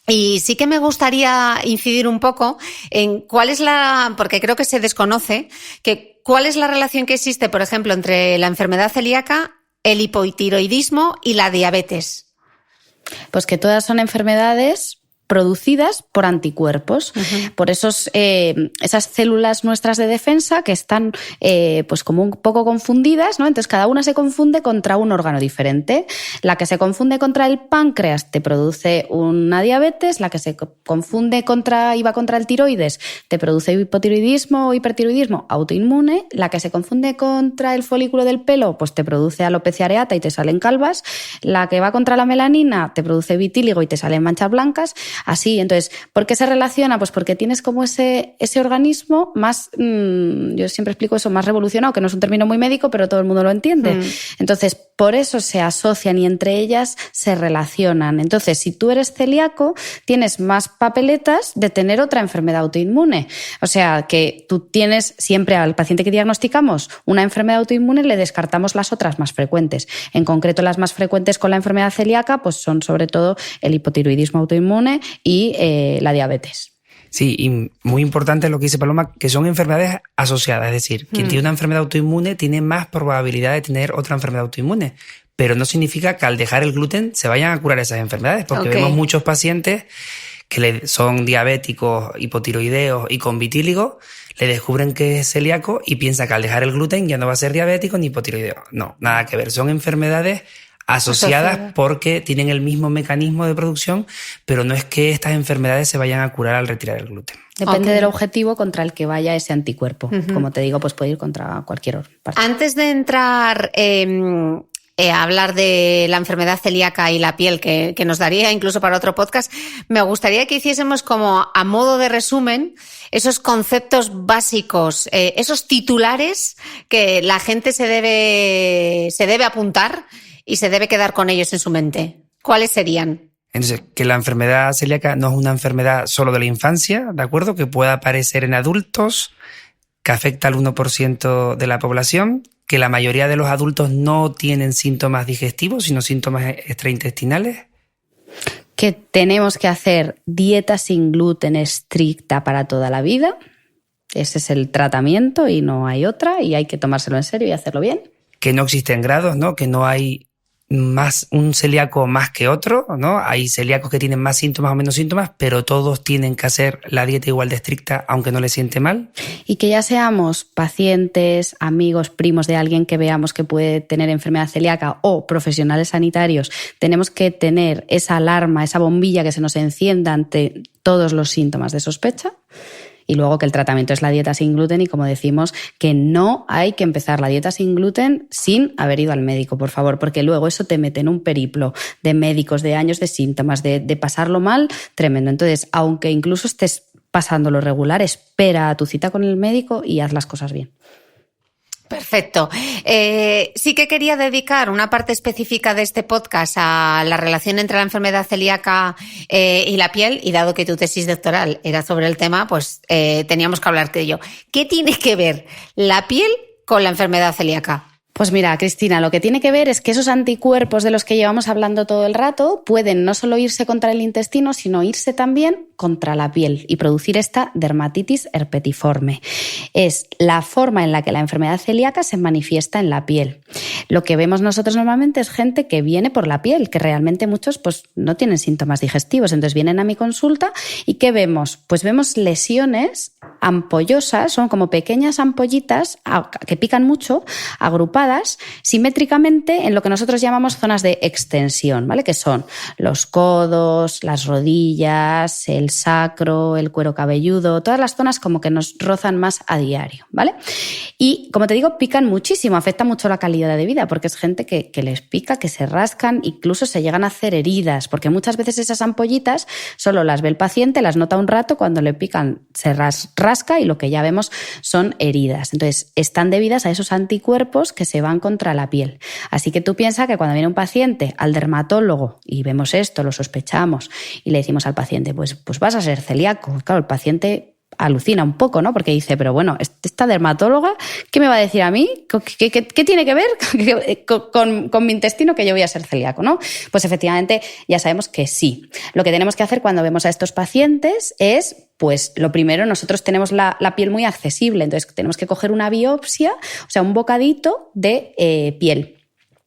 Y sí que me gustaría incidir un poco en cuál es porque creo que se desconoce, cuál es la relación que existe, por ejemplo, entre la enfermedad celíaca, el hipotiroidismo y la diabetes. Pues que todas son enfermedades producidas por anticuerpos, por esas células nuestras de defensa que están pues como un poco confundidas, ¿no? Entonces cada una se confunde contra un órgano diferente. La que se confunde contra el páncreas te produce una diabetes, la que se confunde va contra el tiroides te produce hipotiroidismo o hipertiroidismo autoinmune, la que se confunde contra el folículo del pelo pues te produce alopecia areata y te salen calvas, la que va contra la melanina te produce vitíligo y te salen manchas blancas, así. Entonces, ¿por qué se relaciona? Pues porque tienes como ese organismo más, yo siempre explico eso, más revolucionado, que no es un término muy médico, pero todo el mundo lo entiende. Entonces, por eso se asocian y entre ellas se relacionan. Entonces, si tú eres celíaco, tienes más papeletas de tener otra enfermedad autoinmune. O sea, que tú tienes siempre al paciente que diagnosticamos una enfermedad autoinmune, le descartamos las otras más frecuentes. En concreto, las más frecuentes con la enfermedad celíaca pues son sobre todo el hipotiroidismo autoinmune y la diabetes. Sí, y muy importante lo que dice Paloma, que son enfermedades asociadas. Es decir, quien tiene una enfermedad autoinmune tiene más probabilidad de tener otra enfermedad autoinmune. Pero no significa que al dejar el gluten se vayan a curar esas enfermedades, porque vemos muchos pacientes que son diabéticos, hipotiroideos y con vitíligo, le descubren que es celíaco y piensa que al dejar el gluten ya no va a ser diabético ni hipotiroideo. No, nada que ver. Son enfermedades asociadas porque tienen el mismo mecanismo de producción, pero no es que estas enfermedades se vayan a curar al retirar el gluten. Depende del objetivo contra el que vaya ese anticuerpo. Como te digo, pues puede ir contra cualquier parte. Antes de entrar a hablar de la enfermedad celíaca y la piel, que nos daría incluso para otro podcast, me gustaría que hiciésemos como a modo de resumen esos conceptos básicos, esos titulares que la gente se debe apuntar y se debe quedar con ellos en su mente. ¿Cuáles serían? Entonces, que la enfermedad celíaca no es una enfermedad solo de la infancia, ¿de acuerdo? Que puede aparecer en adultos, que afecta al 1% de la población, que la mayoría de los adultos no tienen síntomas digestivos, sino síntomas extraintestinales. Que tenemos que hacer dieta sin gluten estricta para toda la vida. Ese es el tratamiento y no hay otra, y hay que tomárselo en serio y hacerlo bien. Que no existen grados, ¿no? Que no hay más un celíaco más que otro, ¿no? Hay celíacos que tienen más síntomas o menos síntomas, pero todos tienen que hacer la dieta igual de estricta, aunque no les siente mal. Y que ya seamos pacientes, amigos, primos de alguien que veamos que puede tener enfermedad celíaca o profesionales sanitarios, tenemos que tener esa alarma, esa bombilla que se nos encienda ante todos los síntomas de sospecha. Y luego que el tratamiento es la dieta sin gluten y, como decimos, que no hay que empezar la dieta sin gluten sin haber ido al médico, por favor, porque luego eso te mete en un periplo de médicos, de años de síntomas, de pasarlo mal, tremendo. Entonces, aunque incluso estés pasándolo regular, espera a tu cita con el médico y haz las cosas bien. Perfecto. Sí que quería dedicar una parte específica de este podcast a la relación entre la enfermedad celíaca y la piel, y dado que tu tesis doctoral era sobre el tema, pues teníamos que hablar de ello. ¿Qué tiene que ver la piel con la enfermedad celíaca? Pues mira, Cristina, lo que tiene que ver es que esos anticuerpos de los que llevamos hablando todo el rato pueden no solo irse contra el intestino, sino irse también contra la piel y producir esta dermatitis herpetiforme. Es la forma en la que la enfermedad celíaca se manifiesta en la piel. Lo que vemos nosotros normalmente es gente que viene por la piel, que realmente muchos pues no tienen síntomas digestivos. Entonces vienen a mi consulta y ¿qué vemos? Pues vemos lesiones ampollosas, son como pequeñas ampollitas que pican mucho, agrupadas simétricamente en lo que nosotros llamamos zonas de extensión, ¿vale? Que son los codos, las rodillas, el sacro, el cuero cabelludo, todas las zonas como que nos rozan más a diario, ¿vale? Y como te digo, pican muchísimo, afecta mucho la calidad de vida, porque es gente que les pica, que se rascan, incluso se llegan a hacer heridas, porque muchas veces esas ampollitas solo las ve el paciente, las nota un rato, cuando le pican se rasca y lo que ya vemos son heridas. Entonces, están debidas a esos anticuerpos que se van contra la piel. Así que tú piensas que cuando viene un paciente al dermatólogo y vemos esto, lo sospechamos y le decimos al paciente, pues vas a ser celíaco. Claro, el paciente alucina un poco, ¿no? Porque dice, pero bueno, esta dermatóloga, ¿qué me va a decir a mí? ¿Qué tiene que ver con mi intestino que yo voy a ser celíaco, ¿no? Pues efectivamente ya sabemos que sí. Lo que tenemos que hacer cuando vemos a estos pacientes es, pues lo primero, nosotros tenemos la piel muy accesible, entonces tenemos que coger una biopsia, o sea, un bocadito de piel.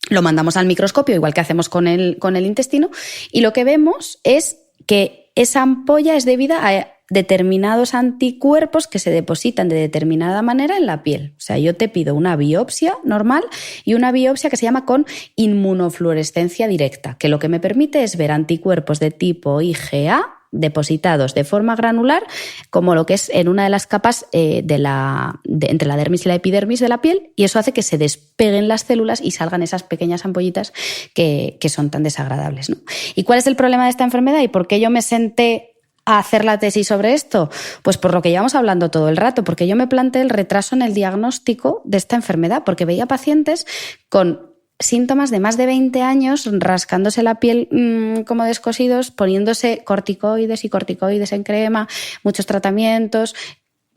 Lo mandamos al microscopio, igual que hacemos con el intestino, y lo que vemos es que esa ampolla es debida a determinados anticuerpos que se depositan de determinada manera en la piel. O sea, yo te pido una biopsia normal y una biopsia que se llama con inmunofluorescencia directa, que lo que me permite es ver anticuerpos de tipo IgA depositados de forma granular, como lo que es en una de las capas entre la dermis y la epidermis de la piel, y eso hace que se despeguen las células y salgan esas pequeñas ampollitas que son tan desagradables, ¿no? ¿Y cuál es el problema de esta enfermedad y por qué yo me senté a hacer la tesis sobre esto? Pues por lo que llevamos hablando todo el rato, porque yo me planteé el retraso en el diagnóstico de esta enfermedad, porque veía pacientes con síntomas de más de 20 años rascándose la piel como descosidos, poniéndose corticoides en crema, muchos tratamientos.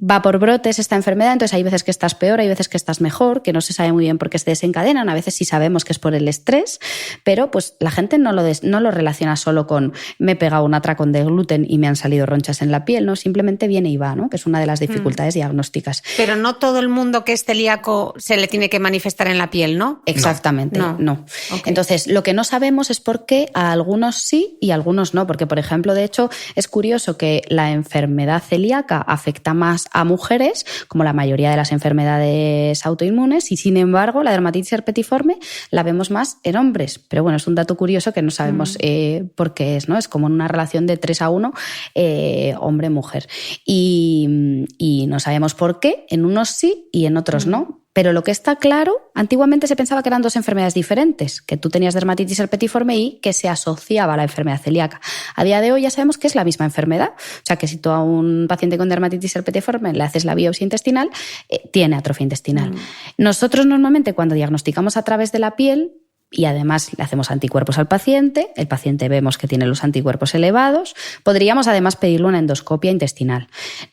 Va por brotes esta enfermedad, entonces hay veces que estás peor, hay veces que estás mejor, que no se sabe muy bien por qué se desencadenan, a veces sí sabemos que es por el estrés, pero pues la gente no lo relaciona solo con me he pegado un atracón de gluten y me han salido ronchas en la piel, ¿no? Simplemente viene y va, ¿no? Que es una de las dificultades diagnósticas. Pero no todo el mundo que es celíaco se le tiene que manifestar en la piel, ¿no? Exactamente, no. Okay. Entonces, lo que no sabemos es por qué a algunos sí y a algunos no, porque, por ejemplo, de hecho, es curioso que la enfermedad celíaca afecta más a mujeres, como la mayoría de las enfermedades autoinmunes, y sin embargo la dermatitis herpetiforme la vemos más en hombres. Pero bueno, es un dato curioso que no sabemos por qué es, ¿no? Es como en una relación de 3-1 hombre-mujer. Y no sabemos por qué, en unos sí y en otros no. Pero lo que está claro, antiguamente se pensaba que eran dos enfermedades diferentes, que tú tenías dermatitis herpetiforme y que se asociaba a la enfermedad celíaca. A día de hoy ya sabemos que es la misma enfermedad. O sea, que si tú a un paciente con dermatitis herpetiforme le haces la biopsia intestinal, tiene atrofia intestinal. Nosotros normalmente cuando diagnosticamos a través de la piel, y además le hacemos anticuerpos al paciente, el paciente vemos que tiene los anticuerpos elevados, podríamos además pedirle una endoscopia intestinal.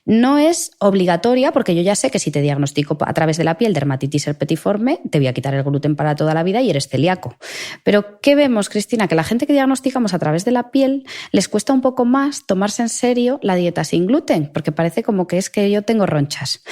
No es obligatoria porque yo ya sé que si te diagnostico a través de la piel dermatitis herpetiforme, te voy a quitar el gluten para toda la vida y eres celíaco. Pero ¿qué vemos, Cristina? Que la gente que diagnosticamos a través de la piel les cuesta un poco más tomarse en serio la dieta sin gluten, porque parece como que es que yo tengo ronchas.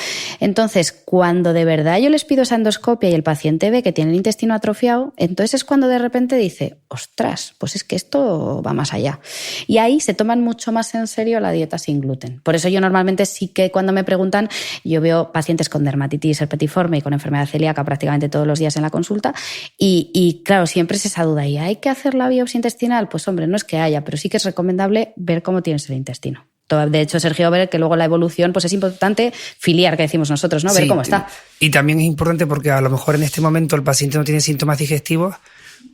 Entonces, cuando de verdad yo les pido esa endoscopia y el paciente ve que tiene el intestino atrofiado, entonces es cuando de repente dice, ostras, pues es que esto va más allá. Y ahí se toman mucho más en serio la dieta sin gluten. Por eso yo normalmente sí que cuando me preguntan, yo veo pacientes con dermatitis herpetiforme y con enfermedad celíaca prácticamente todos los días en la consulta y claro, siempre es esa duda. ¿Y hay que hacer la biopsia intestinal? Pues hombre, no es que haya, pero sí que es recomendable ver cómo tienes el intestino. De hecho, Sergio, ver que luego la evolución, pues es importante filiar, que decimos nosotros, ¿no? Ver cómo está. Y también es importante porque a lo mejor en este momento el paciente no tiene síntomas digestivos,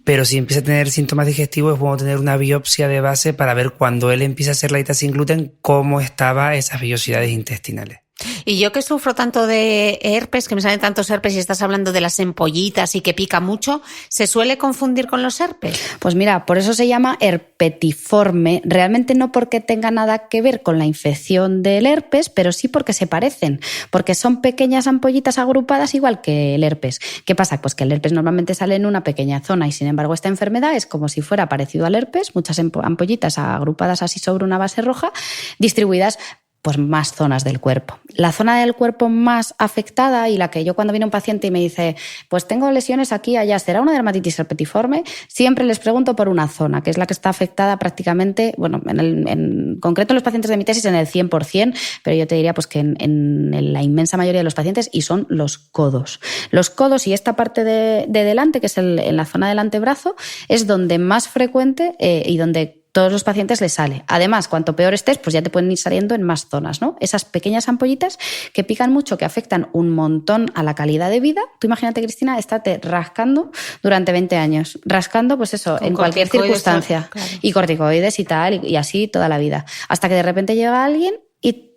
pero si empieza a tener síntomas digestivos es bueno tener una biopsia de base para ver cuando él empieza a hacer la dieta sin gluten cómo estaban esas vellosidades intestinales. Y yo que sufro tanto de herpes, que me salen tantos herpes y estás hablando de las ampollitas y que pica mucho, ¿se suele confundir con los herpes? Pues mira, por eso se llama herpetiforme, realmente no porque tenga nada que ver con la infección del herpes, pero sí porque se parecen, porque son pequeñas ampollitas agrupadas igual que el herpes. ¿Qué pasa? Pues que el herpes normalmente sale en una pequeña zona y sin embargo esta enfermedad es como si fuera parecido al herpes, muchas ampollitas agrupadas así sobre una base roja, distribuidas pues más zonas del cuerpo. La zona del cuerpo más afectada y la que yo cuando viene un paciente y me dice pues tengo lesiones aquí y allá, ¿será una dermatitis herpetiforme? Siempre les pregunto por una zona, que es la que está afectada prácticamente, bueno, en concreto en los pacientes de mi tesis en el 100%, pero yo te diría pues que en la inmensa mayoría de los pacientes, y son los codos. Los codos y esta parte de delante, que es en la zona del antebrazo, es donde más frecuente y donde todos los pacientes les sale. Además, cuanto peor estés, pues ya te pueden ir saliendo en más zonas, ¿no? Esas pequeñas ampollitas que pican mucho, que afectan un montón a la calidad de vida. Tú imagínate, Cristina, estate rascando durante 20 años. Rascando, pues eso, con en cualquier circunstancia. Claro. Y corticoides y tal, y así toda la vida. Hasta que de repente llega alguien y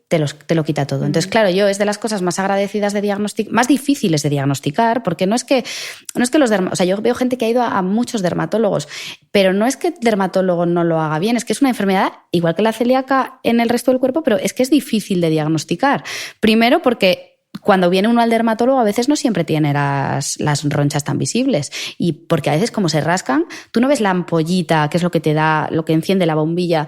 te lo quita todo. Entonces, claro, yo es de las cosas más agradecidas de diagnosticar, más difíciles de diagnosticar, porque no es que los o sea, yo veo gente que ha ido a muchos dermatólogos, pero no es que el dermatólogo no lo haga bien, es que es una enfermedad igual que la celíaca en el resto del cuerpo, pero es que es difícil de diagnosticar. Primero porque cuando viene uno al dermatólogo a veces no siempre tiene las ronchas tan visibles, y porque a veces como se rascan, tú no ves la ampollita, que es lo que te da, lo que enciende la bombilla,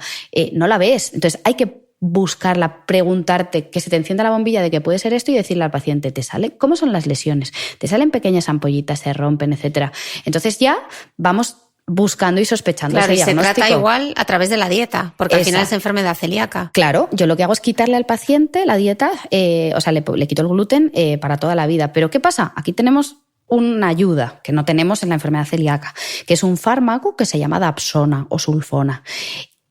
no la ves. Entonces hay que buscarla, preguntarte, que se te encienda la bombilla de que puede ser esto y decirle al paciente, ¿te sale? ¿Cómo son las lesiones? ¿Te salen pequeñas ampollitas, se rompen, etcétera? Entonces ya vamos buscando y sospechando ese diagnóstico. Se trata igual a través de la dieta, porque al final es enfermedad celíaca. Claro, yo lo que hago es quitarle al paciente la dieta, le quito el gluten para toda la vida. Pero ¿qué pasa? Aquí tenemos una ayuda que no tenemos en la enfermedad celíaca, que es un fármaco que se llama Dapsona o sulfona.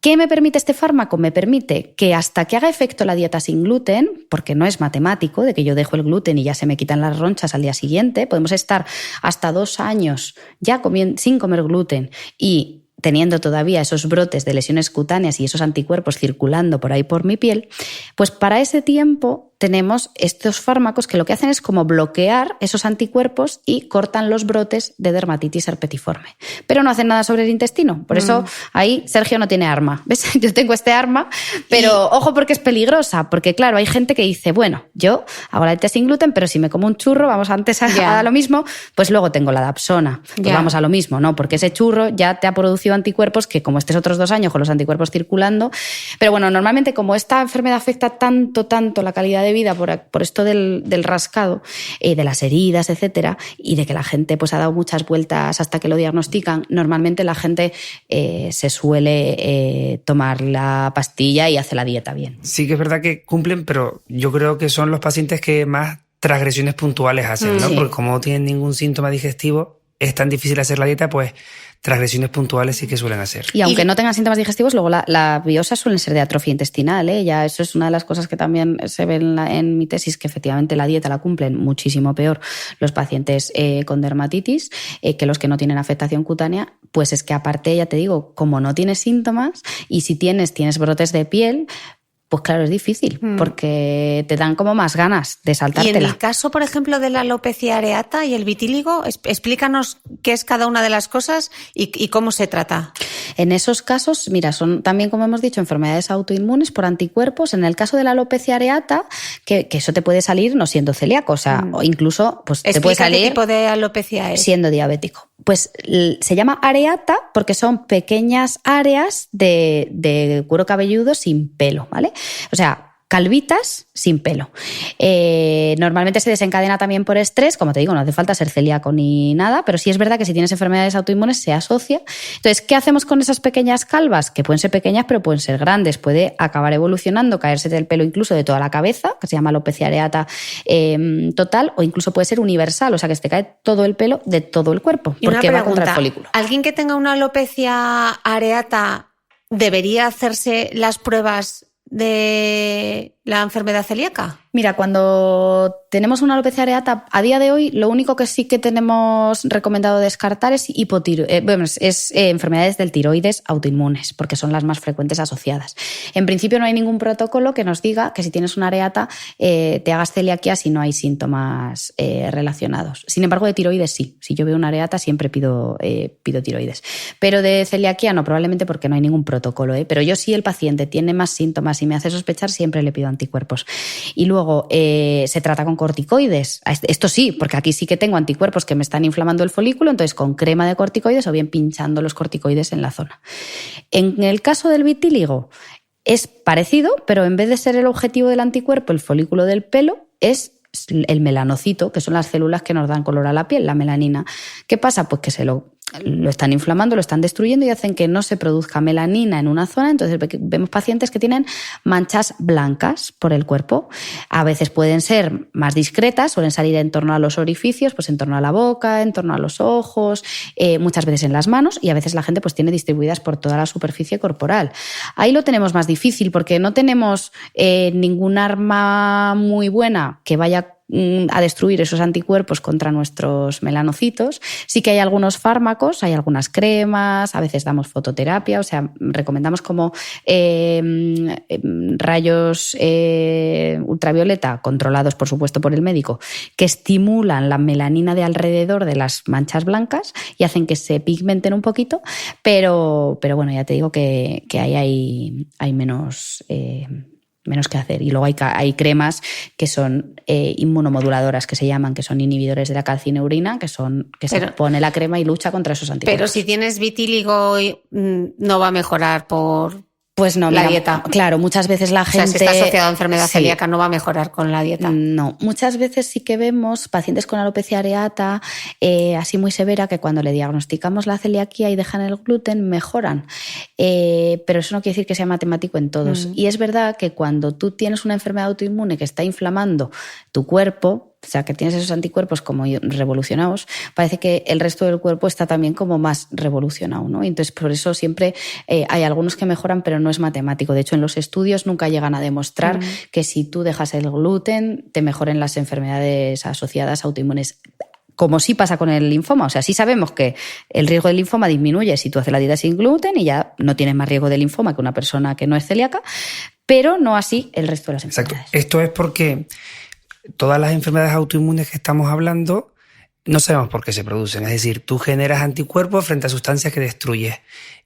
¿Qué me permite este fármaco? Me permite que hasta que haga efecto la dieta sin gluten, porque no es matemático, de que yo dejo el gluten y ya se me quitan las ronchas al día siguiente, podemos estar hasta 2 años ya sin comer gluten y teniendo todavía esos brotes de lesiones cutáneas y esos anticuerpos circulando por ahí por mi piel, pues para ese tiempo tenemos estos fármacos que lo que hacen es como bloquear esos anticuerpos y cortan los brotes de dermatitis herpetiforme. Pero no hacen nada sobre el intestino. Por eso ahí Sergio no tiene arma. ¿Ves? Yo tengo este arma, pero ojo porque es peligrosa. Porque claro, hay gente que dice, bueno, yo hago la dieta sin gluten, pero si me como un churro, vamos antes a lo mismo, pues luego tengo la Dapsona. Pues vamos a lo mismo, ¿no? Porque ese churro ya te ha producido anticuerpos que como estés otros 2 años con los anticuerpos circulando. Pero bueno, normalmente como esta enfermedad afecta tanto la calidad de vida por esto del rascado, de las heridas, etcétera, y de que la gente pues ha dado muchas vueltas hasta que lo diagnostican, normalmente la gente se suele tomar la pastilla y hace la dieta bien. Sí que es verdad que cumplen, pero yo creo que son los pacientes que más transgresiones puntuales hacen, ¿no? Sí. Porque como no tienen ningún síntoma digestivo, es tan difícil hacer la dieta, pues transgresiones puntuales sí que suelen hacer. Y aunque no tengan síntomas digestivos, luego la biosas suelen ser de atrofia intestinal, ¿eh? Ya eso es una de las cosas que también se ve en mi tesis, que efectivamente la dieta la cumplen muchísimo peor los pacientes con dermatitis que los que no tienen afectación cutánea. Pues es que aparte, ya te digo, como no tienes síntomas y si tienes brotes de piel, pues claro, es difícil, porque te dan como más ganas de saltártela. Y en el caso, por ejemplo, de la alopecia areata y el vitíligo, explícanos qué es cada una de las cosas y cómo se trata. En esos casos, mira, son también, como hemos dicho, enfermedades autoinmunes por anticuerpos. En el caso de la alopecia areata, que eso te puede salir no siendo celíaco, o sea, o incluso pues, te puede salir qué tipo de alopecia es. Siendo diabético. Pues se llama areata porque son pequeñas áreas de cuero cabelludo sin pelo, ¿vale? O sea, calvitas sin pelo. Normalmente se desencadena también por estrés, como te digo, no hace falta ser celíaco ni nada, pero sí es verdad que si tienes enfermedades autoinmunes se asocia. Entonces, ¿qué hacemos con esas pequeñas calvas? Que pueden ser pequeñas, pero pueden ser grandes. Puede acabar evolucionando, caerse del pelo incluso de toda la cabeza, que se llama alopecia areata total, o incluso puede ser universal, o sea, que se te cae todo el pelo de todo el cuerpo, y porque una pregunta, va contra el folículo. ¿Alguien que tenga una alopecia areata debería hacerse las pruebas de la enfermedad celíaca? Mira, cuando tenemos una alopecia areata, a día de hoy, lo único que sí que tenemos recomendado descartar es enfermedades del tiroides autoinmunes, porque son las más frecuentes asociadas. En principio no hay ningún protocolo que nos diga que si tienes una areata te hagas celiaquía si no hay síntomas relacionados. Sin embargo, de tiroides sí. Si yo veo una areata siempre pido tiroides. Pero de celiaquía no, probablemente porque no hay ningún protocolo, ¿eh? Pero yo si el paciente tiene más síntomas y me hace sospechar, siempre le pido anticuerpos. Y luego se trata con corticoides. Esto sí, porque aquí sí que tengo anticuerpos que me están inflamando el folículo, entonces con crema de corticoides o bien pinchando los corticoides en la zona. En el caso del vitíligo es parecido, pero en vez de ser el objetivo del anticuerpo, el folículo del pelo, es el melanocito, que son las células que nos dan color a la piel, la melanina. ¿Qué pasa? Pues que se lo están inflamando, lo están destruyendo y hacen que no se produzca melanina en una zona. Entonces vemos pacientes que tienen manchas blancas por el cuerpo. A veces pueden ser más discretas, suelen salir en torno a los orificios, pues en torno a la boca, en torno a los ojos, muchas veces en las manos, y a veces la gente pues tiene distribuidas por toda la superficie corporal. Ahí lo tenemos más difícil porque no tenemos ningún arma muy buena que vaya a destruir esos anticuerpos contra nuestros melanocitos. Sí que hay algunos fármacos, hay algunas cremas, a veces damos fototerapia, o sea, recomendamos como rayos ultravioleta, controlados por supuesto por el médico, que estimulan la melanina de alrededor de las manchas blancas y hacen que se pigmenten un poquito, pero bueno, ya te digo que ahí hay menos que hacer. Y luego hay cremas que son inmunomoduladoras, que se llaman, que son inhibidores de la calcineurina, se pone la crema y lucha contra esos anticuerpos. Pero si tienes vitíligo no va a mejorar por Pues no, la mira, dieta. Claro, muchas veces la gente... O sea, si está asociado a enfermedad sí. celíaca no va a mejorar con la dieta. No, muchas veces sí que vemos pacientes con alopecia areata así muy severa que cuando le diagnosticamos la celiaquía y dejan el gluten mejoran, pero eso no quiere decir que sea matemático en todos. Y es verdad que cuando tú tienes una enfermedad autoinmune que está inflamando tu cuerpo, o sea, que tienes esos anticuerpos como revolucionados, parece que el resto del cuerpo está también como más revolucionado, ¿no? Entonces, por eso siempre hay algunos que mejoran, pero no es matemático. De hecho, en los estudios nunca llegan a demostrar que si tú dejas el gluten te mejoren las enfermedades asociadas a autoinmunes. Como sí pasa con el linfoma. O sea, sí sabemos que el riesgo del linfoma disminuye si tú haces la dieta sin gluten y ya no tienes más riesgo de linfoma que una persona que no es celíaca, pero no así el resto de las enfermedades. Exacto. Esto es porque todas las enfermedades autoinmunes que estamos hablando no sabemos por qué se producen. Es decir, tú generas anticuerpos frente a sustancias que destruyes.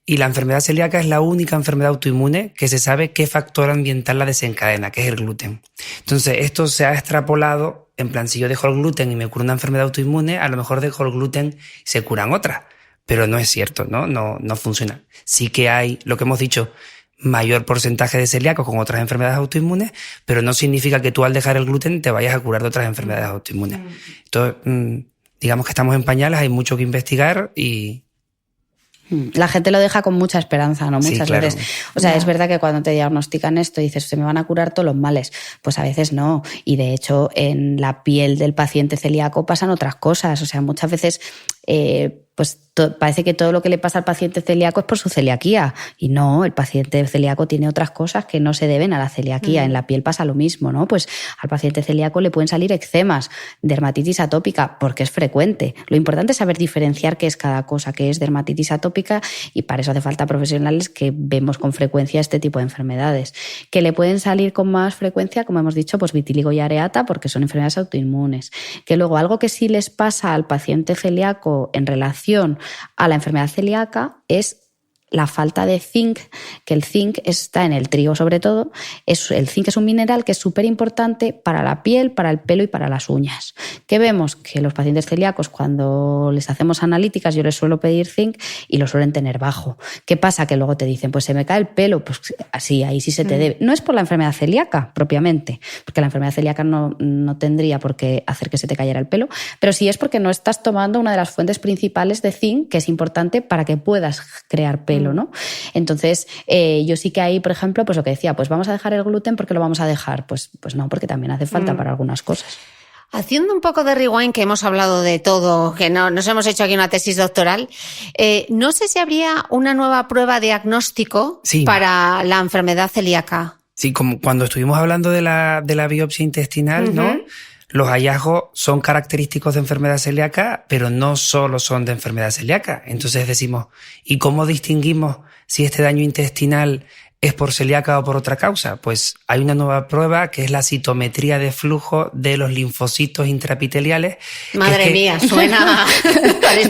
Y la enfermedad celíaca es la única enfermedad autoinmune que se sabe qué factor ambiental la desencadena, que es el gluten. Entonces, esto se ha extrapolado, en plan, si yo dejo el gluten y me curo una enfermedad autoinmune, a lo mejor dejo el gluten y se curan otras. Pero no es cierto, ¿no? No funciona. Sí que hay, lo que hemos dicho, mayor porcentaje de celíacos con otras enfermedades autoinmunes, pero no significa que tú al dejar el gluten te vayas a curar de otras enfermedades autoinmunes. Entonces, digamos que estamos en pañales, hay mucho que investigar y... La gente lo deja con mucha esperanza, ¿no? Muchas veces. O sea, es verdad que cuando te diagnostican esto dices, se me van a curar todos los males. Pues a veces no. Y de hecho, en la piel del paciente celíaco pasan otras cosas. O sea, muchas veces parece que todo lo que le pasa al paciente celíaco es por su celiaquía. Y no, el paciente celíaco tiene otras cosas que no se deben a la celiaquía. En la piel pasa lo mismo, ¿no? Pues al paciente celíaco le pueden salir eczemas, dermatitis atópica, porque es frecuente. Lo importante es saber diferenciar qué es cada cosa, qué es dermatitis atópica, y para eso hace falta profesionales que vemos con frecuencia este tipo de enfermedades. Que le pueden salir con más frecuencia, como hemos dicho, pues vitíligo y areata, porque son enfermedades autoinmunes. Que luego algo que sí les pasa al paciente celíaco en relación a la enfermedad celíaca es la falta de zinc, que el zinc está en el trigo sobre todo. El zinc es un mineral que es súper importante para la piel, para el pelo y para las uñas. ¿Qué vemos? Que los pacientes celíacos, cuando les hacemos analíticas, yo les suelo pedir zinc y lo suelen tener bajo. ¿Qué pasa? Que luego te dicen, pues se me cae el pelo, pues así, ahí sí se te debe. No es por la enfermedad celíaca propiamente, porque la enfermedad celíaca no tendría por qué hacer que se te cayera el pelo, pero sí es porque no estás tomando una de las fuentes principales de zinc, que es importante para que puedas crear pelo, ¿no? Entonces, yo sí que ahí, por ejemplo, pues lo que decía, pues vamos a dejar el gluten, ¿por qué lo vamos a dejar? Pues no, porque también hace falta para algunas cosas. Haciendo un poco de rewind, que hemos hablado de todo, que no nos hemos hecho aquí una tesis doctoral, no sé si habría una nueva prueba diagnóstico para la enfermedad celíaca. Sí, como cuando estuvimos hablando de la biopsia intestinal, ¿no? Los hallazgos son característicos de enfermedad celíaca, pero no solo son de enfermedad celíaca. Entonces decimos, ¿y cómo distinguimos si este daño intestinal es por celíaca o por otra causa? Pues hay una nueva prueba que es la citometría de flujo de los linfocitos intraepiteliales. Madre mía, suena...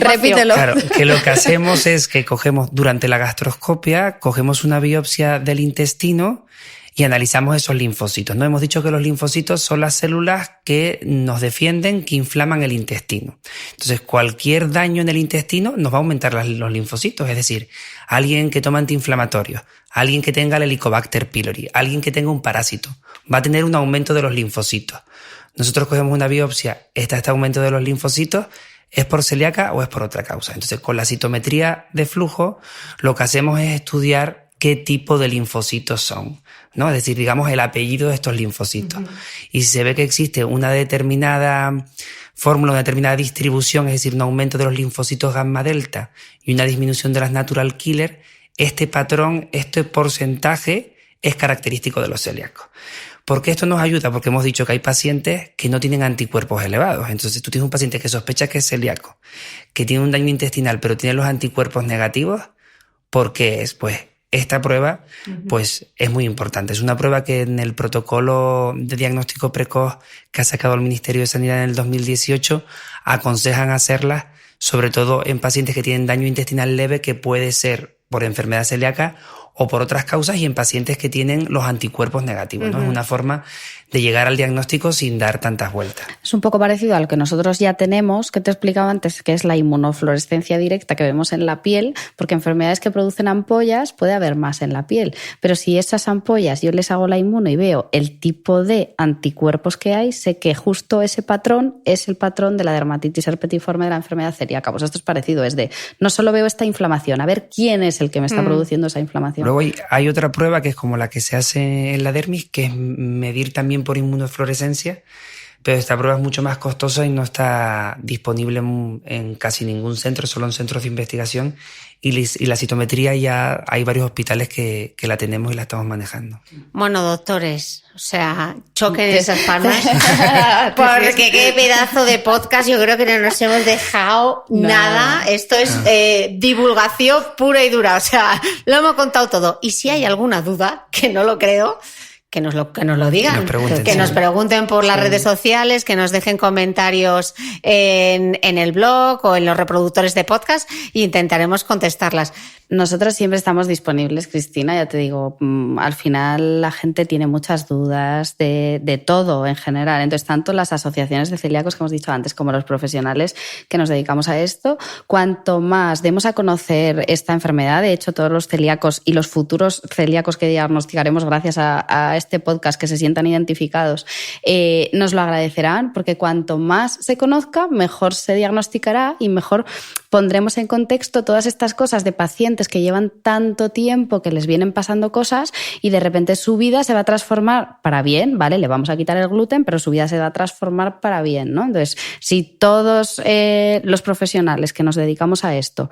Repítelo. Claro, que lo que hacemos es que cogemos durante la gastroscopia, cogemos una biopsia del intestino y analizamos esos linfocitos, ¿no? Hemos dicho que los linfocitos son las células que nos defienden, que inflaman el intestino. Entonces, cualquier daño en el intestino nos va a aumentar los linfocitos. Es decir, alguien que toma antiinflamatorios, alguien que tenga el Helicobacter pylori, alguien que tenga un parásito, va a tener un aumento de los linfocitos. Nosotros cogemos una biopsia, este aumento de los linfocitos, ¿es por celíaca o es por otra causa? Entonces, con la citometría de flujo, lo que hacemos es estudiar qué tipo de linfocitos son, ¿no? Es decir, digamos, el apellido de estos linfocitos. Y si se ve que existe una determinada fórmula, una determinada distribución, es decir, un aumento de los linfocitos gamma delta y una disminución de las natural killer, este patrón, este porcentaje es característico de los celíacos. ¿Por qué esto nos ayuda? Porque hemos dicho que hay pacientes que no tienen anticuerpos elevados. Entonces, tú tienes un paciente que sospecha que es celíaco, que tiene un daño intestinal, pero tiene los anticuerpos negativos. ¿Por qué es? Pues esta prueba pues, es muy importante. Es una prueba que en el protocolo de diagnóstico precoz que ha sacado el Ministerio de Sanidad en el 2018 aconsejan hacerla, sobre todo en pacientes que tienen daño intestinal leve, que puede ser por enfermedad celíaca o por otras causas y en pacientes que tienen los anticuerpos negativos, ¿no? Es una forma de llegar al diagnóstico sin dar tantas vueltas. Es un poco parecido a lo que nosotros ya tenemos, que te explicaba antes, que es la inmunofluorescencia directa que vemos en la piel, porque enfermedades que producen ampollas puede haber más en la piel. Pero si esas ampollas yo les hago la inmuno y veo el tipo de anticuerpos que hay, sé que justo ese patrón es el patrón de la dermatitis herpetiforme de la enfermedad celíaca. Pues esto es parecido, es de no solo veo esta inflamación, a ver quién es el que me está produciendo esa inflamación. Luego hay otra prueba que es como la que se hace en la dermis, que es medir también por inmunofluorescencia, pero esta prueba es mucho más costosa y no está disponible en casi ningún centro, solo en centros de investigación, y la citometría ya hay varios hospitales que la tenemos y la estamos manejando. Bueno, doctores, o sea, choquen esas palmas, porque qué pedazo de podcast, yo creo que no nos hemos dejado nada. Esto es divulgación pura y dura, o sea, lo hemos contado todo. Y si hay alguna duda, que no lo creo, que nos lo digan, nos pregunten por las redes sociales, que nos dejen comentarios en el blog o en los reproductores de podcast e intentaremos contestarlas. Nosotros siempre estamos disponibles, Cristina, ya te digo, al final la gente tiene muchas dudas de todo en general. Entonces, tanto las asociaciones de celíacos que hemos dicho antes como los profesionales que nos dedicamos a esto, cuanto más demos a conocer esta enfermedad, de hecho todos los celíacos y los futuros celíacos que diagnosticaremos gracias a este podcast que se sientan identificados, nos lo agradecerán, porque cuanto más se conozca, mejor se diagnosticará y mejor pondremos en contexto todas estas cosas de pacientes que llevan tanto tiempo que les vienen pasando cosas y de repente su vida se va a transformar para bien, ¿vale? Le vamos a quitar el gluten, pero su vida se va a transformar para bien, ¿no? Entonces, si todos los profesionales que nos dedicamos a esto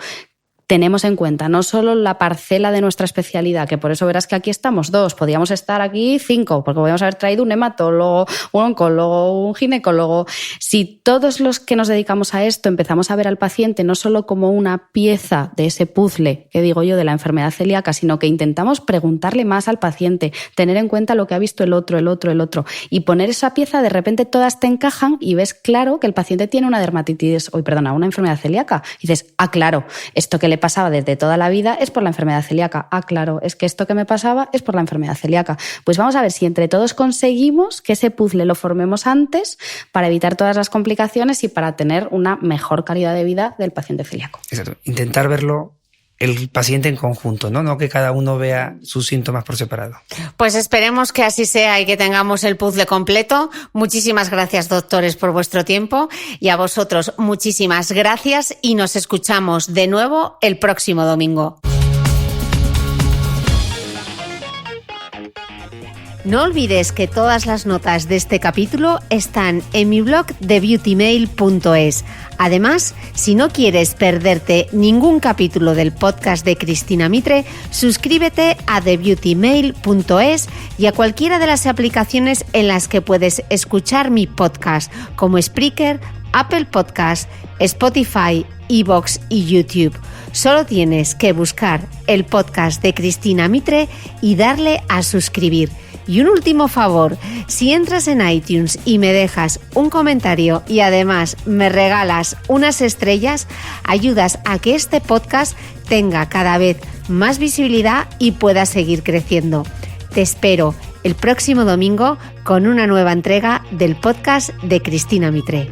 tenemos en cuenta no solo la parcela de nuestra especialidad, que por eso verás que aquí estamos 2, podríamos estar aquí 5, porque podríamos haber traído un hematólogo, un oncólogo, un ginecólogo. Si todos los que nos dedicamos a esto empezamos a ver al paciente no solo como una pieza de ese puzzle, que digo yo, de la enfermedad celíaca, sino que intentamos preguntarle más al paciente, tener en cuenta lo que ha visto el otro, y poner esa pieza, de repente todas te encajan y ves claro que el paciente tiene una una enfermedad celíaca. Y dices, claro, esto que le pasaba desde toda la vida es por la enfermedad celíaca. Claro, es que esto que me pasaba es por la enfermedad celíaca. Pues vamos a ver si entre todos conseguimos que ese puzzle lo formemos antes para evitar todas las complicaciones y para tener una mejor calidad de vida del paciente celíaco. Exacto. Intentar verlo el paciente en conjunto, ¿no? No que cada uno vea sus síntomas por separado. Pues esperemos que así sea y que tengamos el puzzle completo. Muchísimas gracias, doctores, por vuestro tiempo, y a vosotros muchísimas gracias y nos escuchamos de nuevo el próximo domingo. No olvides que todas las notas de este capítulo están en mi blog de beautymail.es. Además, si no quieres perderte ningún capítulo del podcast de Cristina Mitre, suscríbete a thebeautymail.es y a cualquiera de las aplicaciones en las que puedes escuchar mi podcast, como Spreaker, Apple Podcast, Spotify, iVoox y YouTube. Solo tienes que buscar el podcast de Cristina Mitre y darle a suscribir. Y un último favor, si entras en iTunes y me dejas un comentario y además me regalas unas estrellas, ayudas a que este podcast tenga cada vez más visibilidad y pueda seguir creciendo. Te espero el próximo domingo con una nueva entrega del podcast de Cristina Mitre.